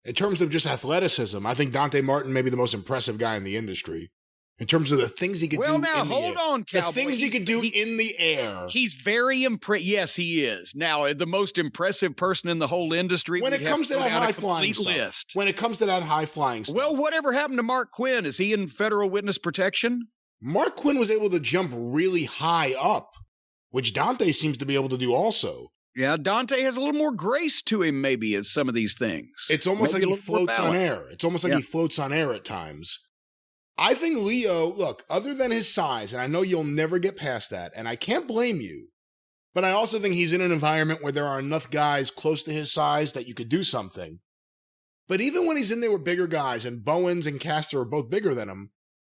Speaker 1: In terms of just athleticism, I think Dante Martin may be the most impressive guy in the industry. In terms of the things he could do in the air. Well, now, hold
Speaker 2: on, Cowboy.
Speaker 1: The things he could do in the air.
Speaker 2: He's very impressive. Yes, he is. Now, the most impressive person in the whole industry.
Speaker 1: When it comes to that high-flying stuff. When it comes to that high-flying stuff.
Speaker 2: Well, whatever happened to Mark Quinn? Is he in federal witness protection?
Speaker 1: Mark Quinn was able to jump really high up, which Dante seems to be able to do also.
Speaker 2: Yeah, Dante has a little more grace to him, maybe, in some of these things.
Speaker 1: It's almost like he floats on air. It's almost like he floats on air at times. I think Leo, look, other than his size, and I know you'll never get past that, and I can't blame you, but I also think he's in an environment where there are enough guys close to his size that you could do something. But even when he's in there with bigger guys, and Bowens and Caster are both bigger than him,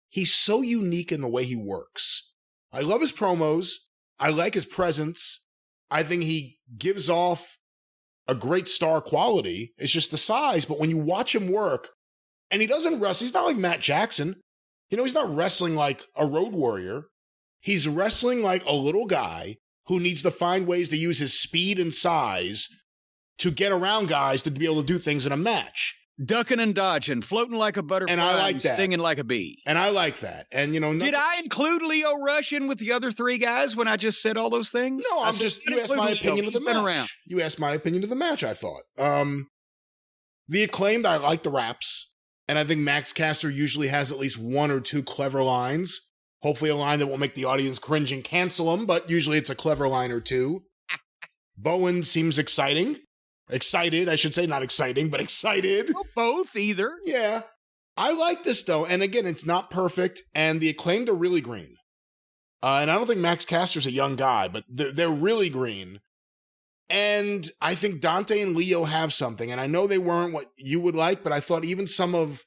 Speaker 1: he's so unique in the way he works. I love his promos. I like his presence. I think he gives off a great star quality. It's just the size, but when you watch him work, and he doesn't wrestle, he's not like Matt Jackson. You know, he's not wrestling like a road warrior. He's wrestling like a little guy who needs to find ways to use his speed and size to get around guys to be able to do things in a match.
Speaker 2: Ducking and dodging, floating like a butterfly,
Speaker 1: and I like that.
Speaker 2: Stinging like a bee.
Speaker 1: And I like that. And you know,
Speaker 2: did I include Leo Rush in with the other three guys when I just said all those things?
Speaker 1: No, I'm just, you asked my opinion of the match. You asked my opinion of the match, I thought. The Acclaimed, I like the raps. And I think Max Caster usually has at least one or two clever lines. Hopefully a line that won't make the audience cringe and cancel him, but usually it's a clever line or two. Bowen seems exciting. Excited, I should say, not exciting, but excited.
Speaker 2: Well, both, either.
Speaker 1: Yeah. I like this, though. And again, it's not perfect, and the Acclaimed are really green. And I don't think Max Caster's a young guy, but they're really green. And I think Dante and Leo have something, and I know they weren't what you would like, but I thought even some of,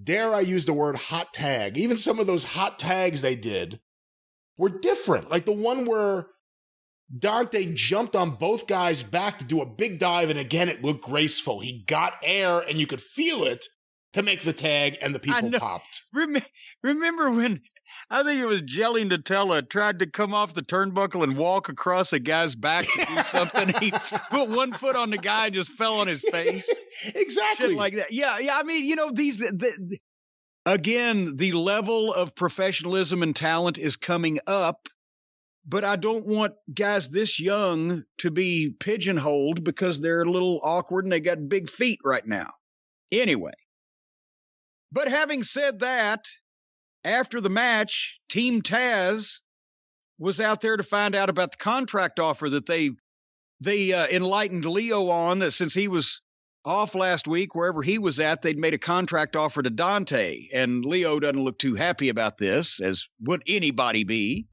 Speaker 1: dare I use the word hot tag, even some of those hot tags they did were different. Like the one where Dante jumped on both guys' back to do a big dive, and again, it looked graceful. He got air, and you could feel it to make the tag, and the people popped.
Speaker 2: Remember when... I think it was Jelly Nutella tried to come off the turnbuckle and walk across a guy's back to do something. He put one foot on the guy and just fell on his face.
Speaker 1: Exactly.
Speaker 2: Shit like that. Yeah. I mean, you know, again, the level of professionalism and talent is coming up, but I don't want guys this young to be pigeonholed because they're a little awkward and they got big feet right now. Anyway. But having said that, after the match, Team Taz was out there to find out about the contract offer that they enlightened Leo on, that since he was off last week, wherever he was at, they'd made a contract offer to Dante. And Leo doesn't look too happy about this, as would anybody be.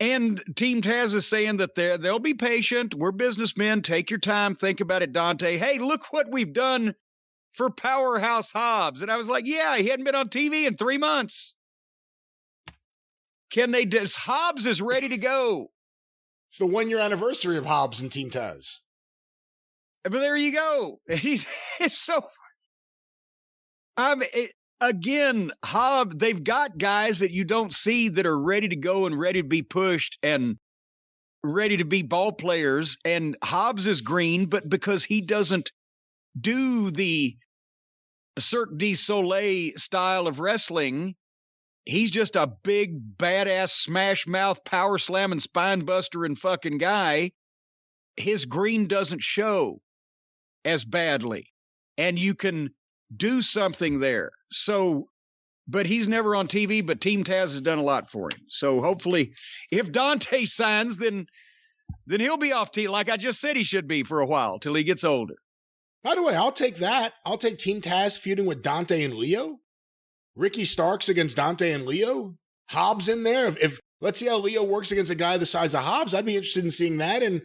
Speaker 2: And Team Taz is saying that they'll be patient. We're businessmen. Take your time. Think about it, Dante. Hey, look what we've done for Powerhouse Hobbs. And I was like, yeah, he hadn't been on TV in 3 months. Hobbs is ready to go.
Speaker 1: It's the 1-year anniversary of Hobbs and Team Taz.
Speaker 2: But there you go. It's so... Again, Hobbs, they've got guys that you don't see that are ready to go and ready to be pushed and ready to be ball players. And Hobbs is green, but because he doesn't do the Cirque du Soleil style of wrestling, he's just a big, badass, smash mouth, power slamming, spine buster and fucking guy. His green doesn't show as badly. And you can do something there. So, but he's never on TV, but Team Taz has done a lot for him. So hopefully, if Dante signs, then he'll be off TV, like I just said he should be for a while, till he gets older.
Speaker 1: By the way, I'll take that. I'll take Team Taz feuding with Dante and Leo. Ricky Starks against Dante and Leo. Hobbs in there. If let's see how Leo works against a guy the size of Hobbs. I'd be interested in seeing that. And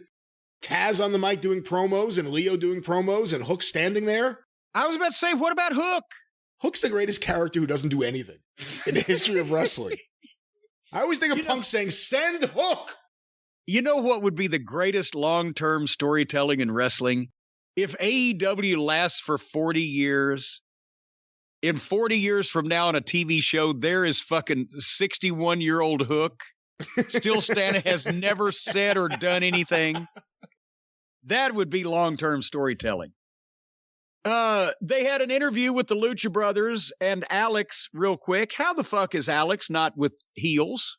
Speaker 1: Taz on the mic doing promos and Leo doing promos and Hook standing there.
Speaker 2: I was about to say, what about Hook?
Speaker 1: Hook's the greatest character who doesn't do anything in the history of wrestling. I always think of Punk saying, send Hook.
Speaker 2: You know what would be the greatest long-term storytelling in wrestling? If AEW lasts for 40 years, in 40 years from now on a TV show, there is fucking 61-year-old Hook still standing, has never said or done anything. That would be long-term storytelling. They had an interview with the Lucha Brothers and Alex real quick. How the fuck is Alex not with heels?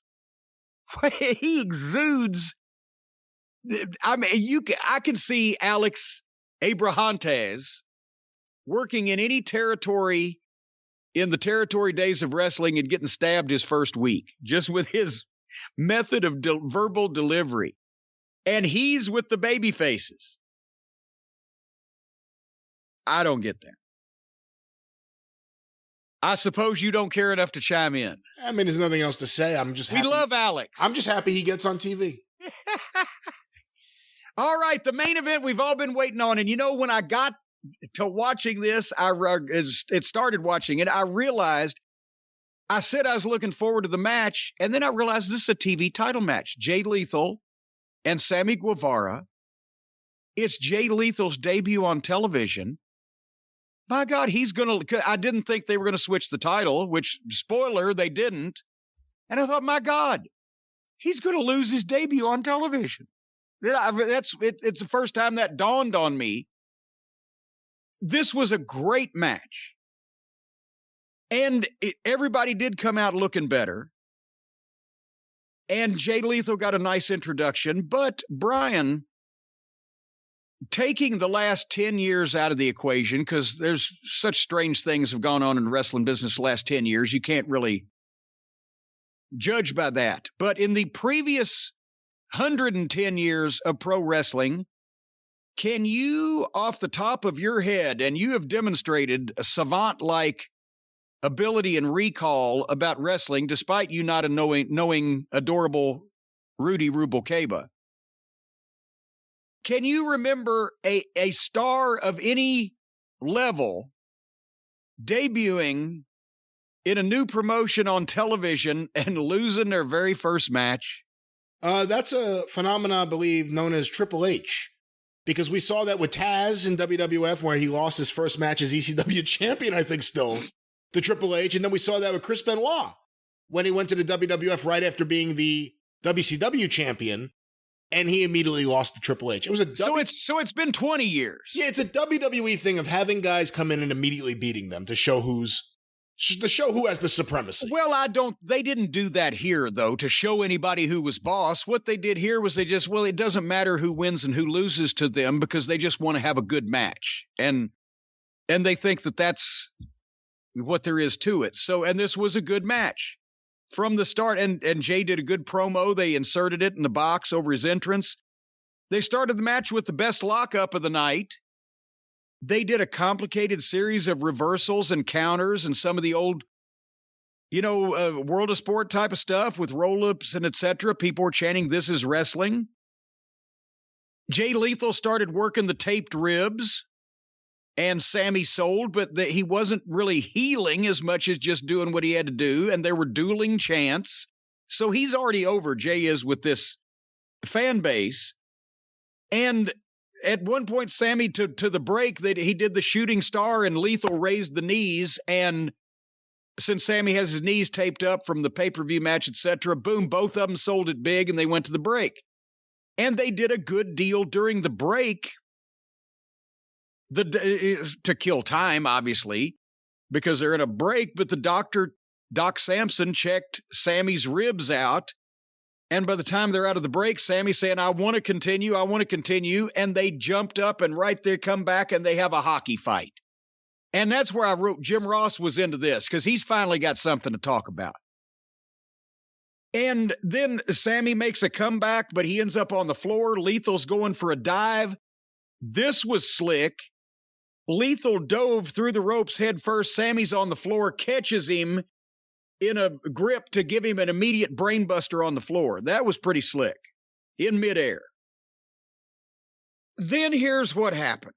Speaker 2: He exudes. I mean, I can see Alex Abrahantes working in any territory in the territory days of wrestling and getting stabbed his first week, just with his method of verbal delivery. And he's with the baby faces. I don't get that. I suppose you don't care enough to chime in.
Speaker 1: I mean, there's nothing else to say. I'm just happy.
Speaker 2: We love Alex.
Speaker 1: I'm just happy he gets on TV.
Speaker 2: All right, the main event we've all been waiting on. And you know, when I got to watching this, it started watching it, I realized, I said I was looking forward to the match, and then I realized this is a TV title match. Jay Lethal and Sammy Guevara. It's Jay Lethal's debut on television. My God, I didn't think they were going to switch the title, which, spoiler, they didn't. And I thought, my God, he's going to lose his debut on television. It's the first time that dawned on me. This was a great match. And everybody did come out looking better. And Jay Lethal got a nice introduction. But, Brian, taking the last 10 years out of the equation, because there's such strange things have gone on in the wrestling business the last 10 years, you can't really judge by that. But in the previous 110 years of pro wrestling, can you, off the top of your head, and you have demonstrated a savant-like ability and recall about wrestling, despite you not knowing adorable Rudy Rubalcaba, can you remember a star of any level debuting in a new promotion on television and losing their very first match?
Speaker 1: That's a phenomenon, I believe, known as Triple H. Because we saw that with Taz in WWF, where he lost his first match as ECW champion, I think still, to Triple H. And then we saw that with Chris Benoit when he went to the WWF right after being the WCW champion. And he immediately lost to Triple H. It was
Speaker 2: so it's been 20 years.
Speaker 1: Yeah, it's a WWE thing of having guys come in and immediately beating them to show who has the supremacy.
Speaker 2: Well, they didn't do that here, though, to show anybody who was boss. What they did here was it doesn't matter who wins and who loses to them, because they just want to have a good match. And they think that that's what there is to it. So, and this was a good match from the start. And Jay did a good promo. They inserted it in the box over his entrance. They started the match with the best lockup of the night. They did a complicated series of reversals and counters and some of the old World of Sport type of stuff with roll-ups and etc. People were chanting, "This is wrestling." Jay Lethal started working the taped ribs, and Sammy sold, but he wasn't really healing as much as just doing what he had to do, and there were dueling chants. So he's already over, Jay is, with this fan base. And at one point, Sammy, to the break, that he did the shooting star, and Lethal raised the knees, and since Sammy has his knees taped up from the pay-per-view match, etc., boom, both of them sold it big, and they went to the break. And they did a good deal during the break to kill time, obviously, because they're in a break, but Doc Sampson checked Sammy's ribs out, and by the time they're out of the break, Sammy's saying, I want to continue, and they jumped up, and right there come back, and they have a hockey fight. And that's where I wrote Jim Ross was into this, because he's finally got something to talk about. And then Sammy makes a comeback, but he ends up on the floor. Lethal's going for a dive. This was slick. Lethal dove through the ropes head first. Sammy's on the floor, catches him in a grip to give him an immediate brainbuster on the floor. That was pretty slick in midair. Then here's what happened.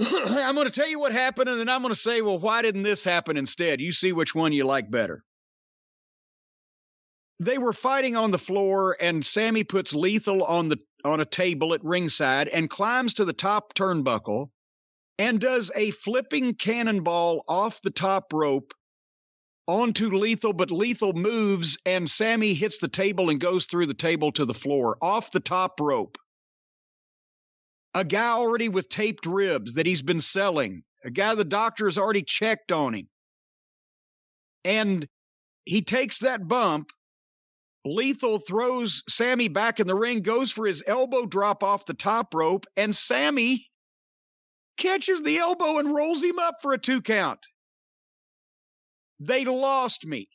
Speaker 2: I'm going to tell you what happened, and then I'm going to say, well, why didn't this happen instead? You see which one you like better. They were fighting on the floor, and Sammy puts Lethal on a table at ringside and climbs to the top turnbuckle and does a flipping cannonball off the top rope onto Lethal, but Lethal moves, and Sammy hits the table and goes through the table to the floor off the top rope. A guy already with taped ribs that he's been selling. A guy the doctor has already checked on him. And he takes that bump. Lethal throws Sammy back in the ring, goes for his elbow drop off the top rope, and Sammy catches the elbow and rolls him up for a 2 count. They lost me.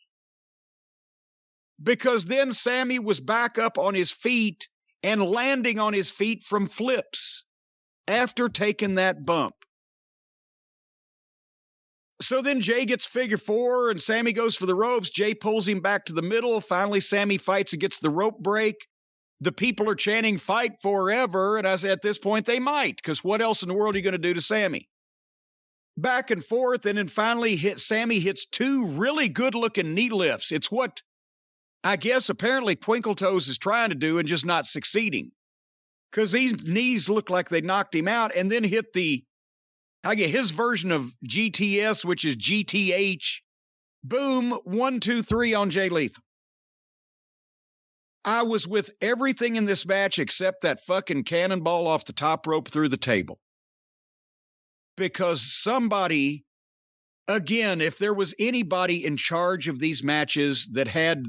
Speaker 2: Because then Sammy was back up on his feet and landing on his feet from flips after taking that bump. So then Jay gets figure 4 and Sammy goes for the ropes. Jay pulls him back to the middle. Finally, Sammy fights and gets the rope break. The people are chanting, fight forever. And I said, at this point, they might, because what else in the world are you going to do to Sammy? Back and forth. And then finally, Sammy hits 2 really good-looking knee lifts. It's what I guess apparently Twinkle Toes is trying to do and just not succeeding. Because these knees look like they knocked him out, and then hit his version of GTS, which is GTH. Boom, 1, 2, 3 on Jay Lethal. I was with everything in this match except that fucking cannonball off the top rope through the table. Because somebody, again, if there was anybody in charge of these matches that had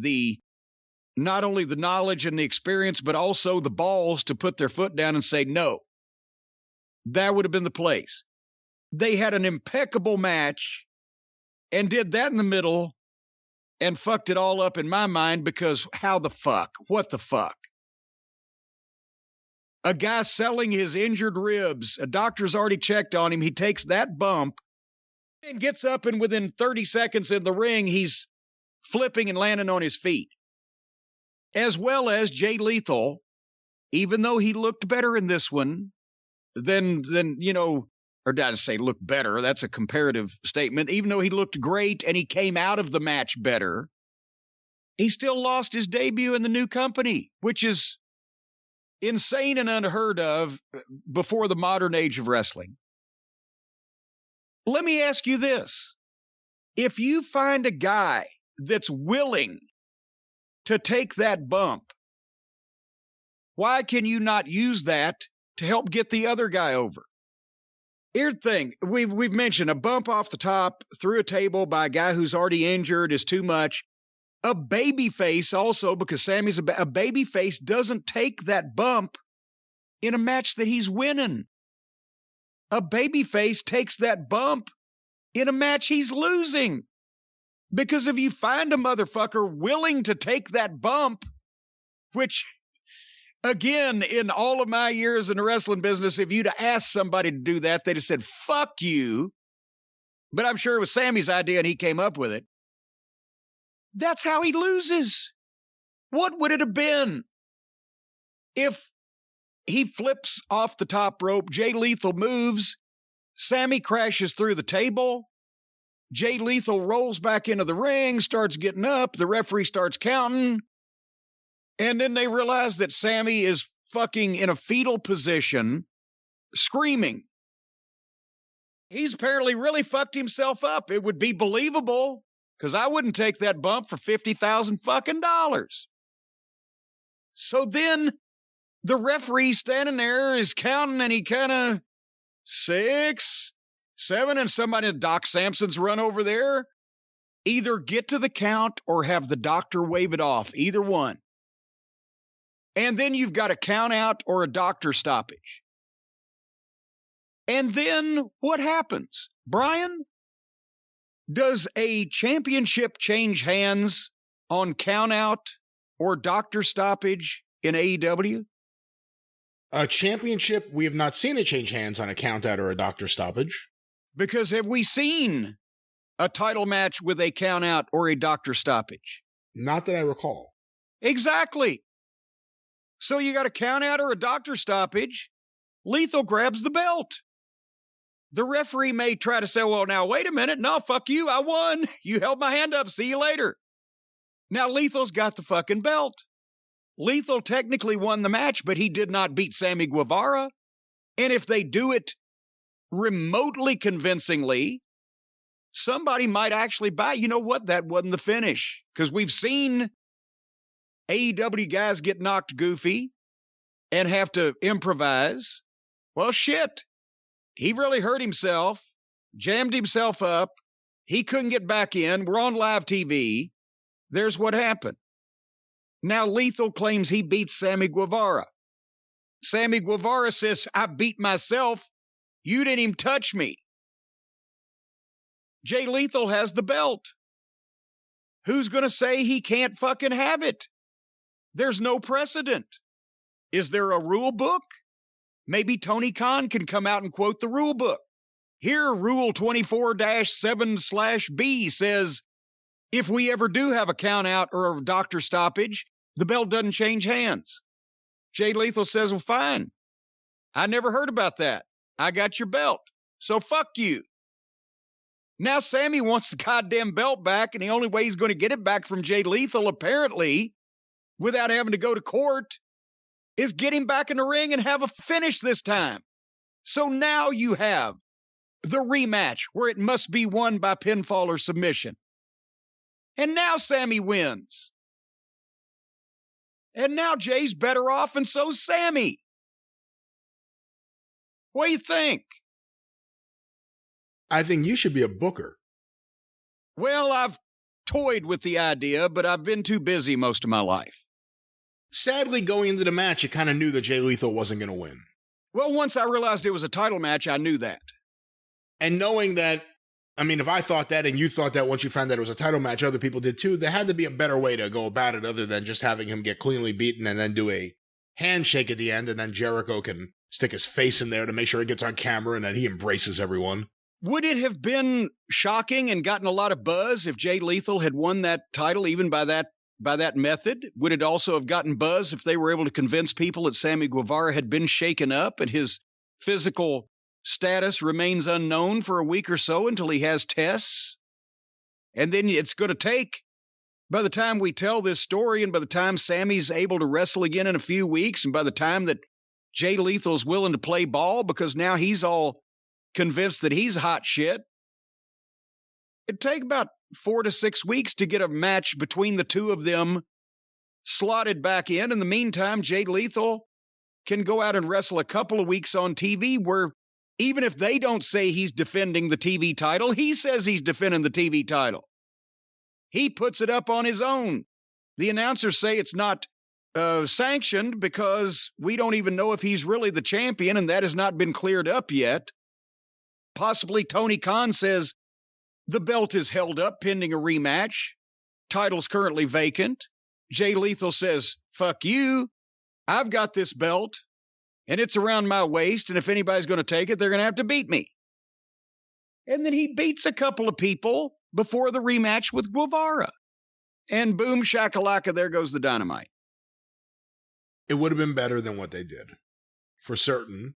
Speaker 2: not only the knowledge and the experience, but also the balls to put their foot down and say no, that would have been the place. They had an impeccable match and did that in the middle and fucked it all up in my mind, because how the fuck? What the fuck? A guy selling his injured ribs, a doctor's already checked on him, he takes that bump and gets up, and within 30 seconds in the ring, he's flipping and landing on his feet. As well as Jay Lethal, even though he looked better in this one than or did I say look better? That's a comparative statement. Even though he looked great and he came out of the match better, he still lost his debut in the new company, which is insane and unheard of before the modern age of wrestling. Let me ask you this. If you find a guy that's willing to take that bump, why can you not use that to help get the other guy over? Here's the thing. We've mentioned a bump off the top through a table by a guy who's already injured is too much. A babyface also, because Sammy's a babyface, doesn't take that bump in a match that he's winning. A babyface takes that bump in a match he's losing. Because if you find a motherfucker willing to take that bump, which, again, in all of my years in the wrestling business, if you'd have asked somebody to do that, they'd have said, fuck you. but I'm sure it was Sammy's idea and he came up with it. That's how he loses. What would it have been if he flips off the top rope, Jay Lethal moves, Sammy crashes through the table, Jay Lethal rolls back into the ring, starts getting up, the referee starts counting, and then they realize that Sammy is fucking in a fetal position, screaming. He's apparently really fucked himself up. It would be believable, because I wouldn't take that bump for $50,000 fucking dollars. So then the referee standing there is counting, and he kind of 6, 7, and somebody, Doc Sampson's run over there. Either get to the count or have the doctor wave it off. Either one. And then you've got a count out or a doctor stoppage. And then what happens? Brian, does a championship change hands on count out or doctor stoppage in AEW?
Speaker 1: A championship, we have not seen it change hands on a count out or a doctor stoppage.
Speaker 2: Because have we seen a title match with a count out or a doctor stoppage?
Speaker 1: Not that I recall.
Speaker 2: Exactly. So you got a count out or a doctor stoppage. Lethal grabs the belt. The referee may try to say, well, now, wait a minute. No, fuck you. I won. You held my hand up. See you later. Now, Lethal's got the fucking belt. Lethal technically won the match, but he did not beat Sammy Guevara. And if they do it remotely convincingly, somebody might actually buy, you know what, that wasn't the finish. Because we've seen AEW guys get knocked goofy and have to improvise. Well, shit. He really hurt himself, jammed himself up. He couldn't get back in. We're on live TV. There's what happened. Now Lethal claims he beats Sammy Guevara. Sammy Guevara says, I beat myself. You didn't even touch me. Jay Lethal has the belt. Who's going to say he can't fucking have it? There's no precedent. Is there a rule book? Maybe Tony Khan can come out and quote the rule book. Here, Rule 24-7/B says, if we ever do have a count out or a doctor stoppage, the belt doesn't change hands. Jay Lethal says, well, fine. I never heard about that. I got your belt. So fuck you. Now Sammy wants the goddamn belt back, and the only way he's going to get it back from Jay Lethal, apparently, without having to go to court, is get him back in the ring and have a finish this time. So now you have the rematch where it must be won by pinfall or submission. And now Sammy wins. And now Jay's better off, and so's Sammy. What do you think?
Speaker 1: I think you should be a booker.
Speaker 2: Well, I've toyed with the idea, but I've been too busy most of my life.
Speaker 1: Sadly, going into the match, you kind of knew that Jay Lethal wasn't going to win.
Speaker 2: Well, once I realized it was a title match, I knew that.
Speaker 1: And knowing that, I mean, if I thought that and you thought that once you found that it was a title match, other people did too, there had to be a better way to go about it other than just having him get cleanly beaten and then do a handshake at the end, and then Jericho can stick his face in there to make sure it gets on camera and that he embraces everyone.
Speaker 2: Would it have been shocking and gotten a lot of buzz if Jay Lethal had won that title even by that method? Would it also have gotten buzz if they were able to convince people that Sammy Guevara had been shaken up and his physical status remains unknown for a week or so until he has tests? And then it's going to take, by the time we tell this story and by the time Sammy's able to wrestle again in a few weeks and by the time that Jay Lethal's willing to play ball because now he's all convinced that he's hot shit, it'd take about 4 to 6 weeks to get a match between the two of them slotted back in. In the meantime, Jay Lethal can go out and wrestle a couple of weeks on TV where even if they don't say he's defending the TV title, he says he's defending the TV title. He puts it up on his own. The announcers say it's not sanctioned because we don't even know if he's really the champion, and that has not been cleared up yet. Possibly Tony Khan says the belt is held up pending a rematch. Title's currently vacant. Jay Lethal says, fuck you. I've got this belt, and it's around my waist, and if anybody's going to take it, they're going to have to beat me. And then he beats a couple of people before the rematch with Guevara. And boom, shakalaka, there goes the Dynamite.
Speaker 1: It would have been better than what they did, for certain.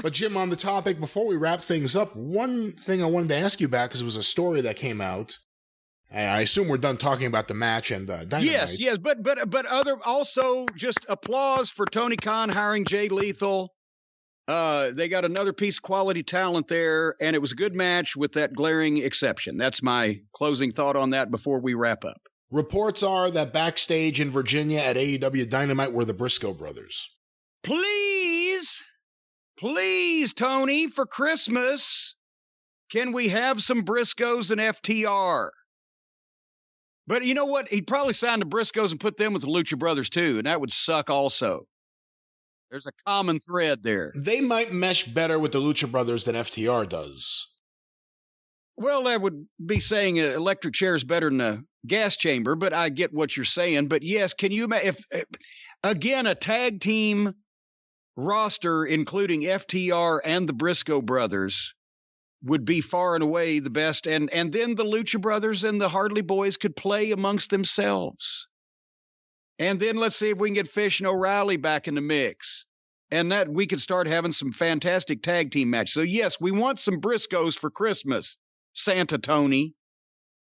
Speaker 1: But Jim, on the topic, before we wrap things up, one thing I wanted to ask you about, because it was a story that came out. I assume we're done talking about the match and Dynamite.
Speaker 2: Yes, but other also just applause for Tony Khan hiring Jay Lethal. They got another piece of quality talent there, and it was a good match with that glaring exception. That's my closing thought on that before we wrap up.
Speaker 1: Reports are that backstage in Virginia at AEW Dynamite were the Briscoe brothers.
Speaker 2: Please, Tony, for Christmas, can we have some Briscoes and FTR? But you know what? He'd probably sign the Briscoes and put them with the Lucha Brothers too, and that would suck also. There's a common thread there.
Speaker 1: They might mesh better with the Lucha Brothers than FTR does.
Speaker 2: Well, that would be saying an electric chair is better than a gas chamber, but I get what you're saying. But yes, can you imagine if, again, a tag team roster, including FTR and the Briscoe brothers, would be far and away the best. And then the Lucha Brothers and the Hardy Boys could play amongst themselves. And then let's see if we can get Fish and O'Reilly back in the mix. And that we could start having some fantastic tag team matches. So yes, we want some Briscoes for Christmas, Santa Tony.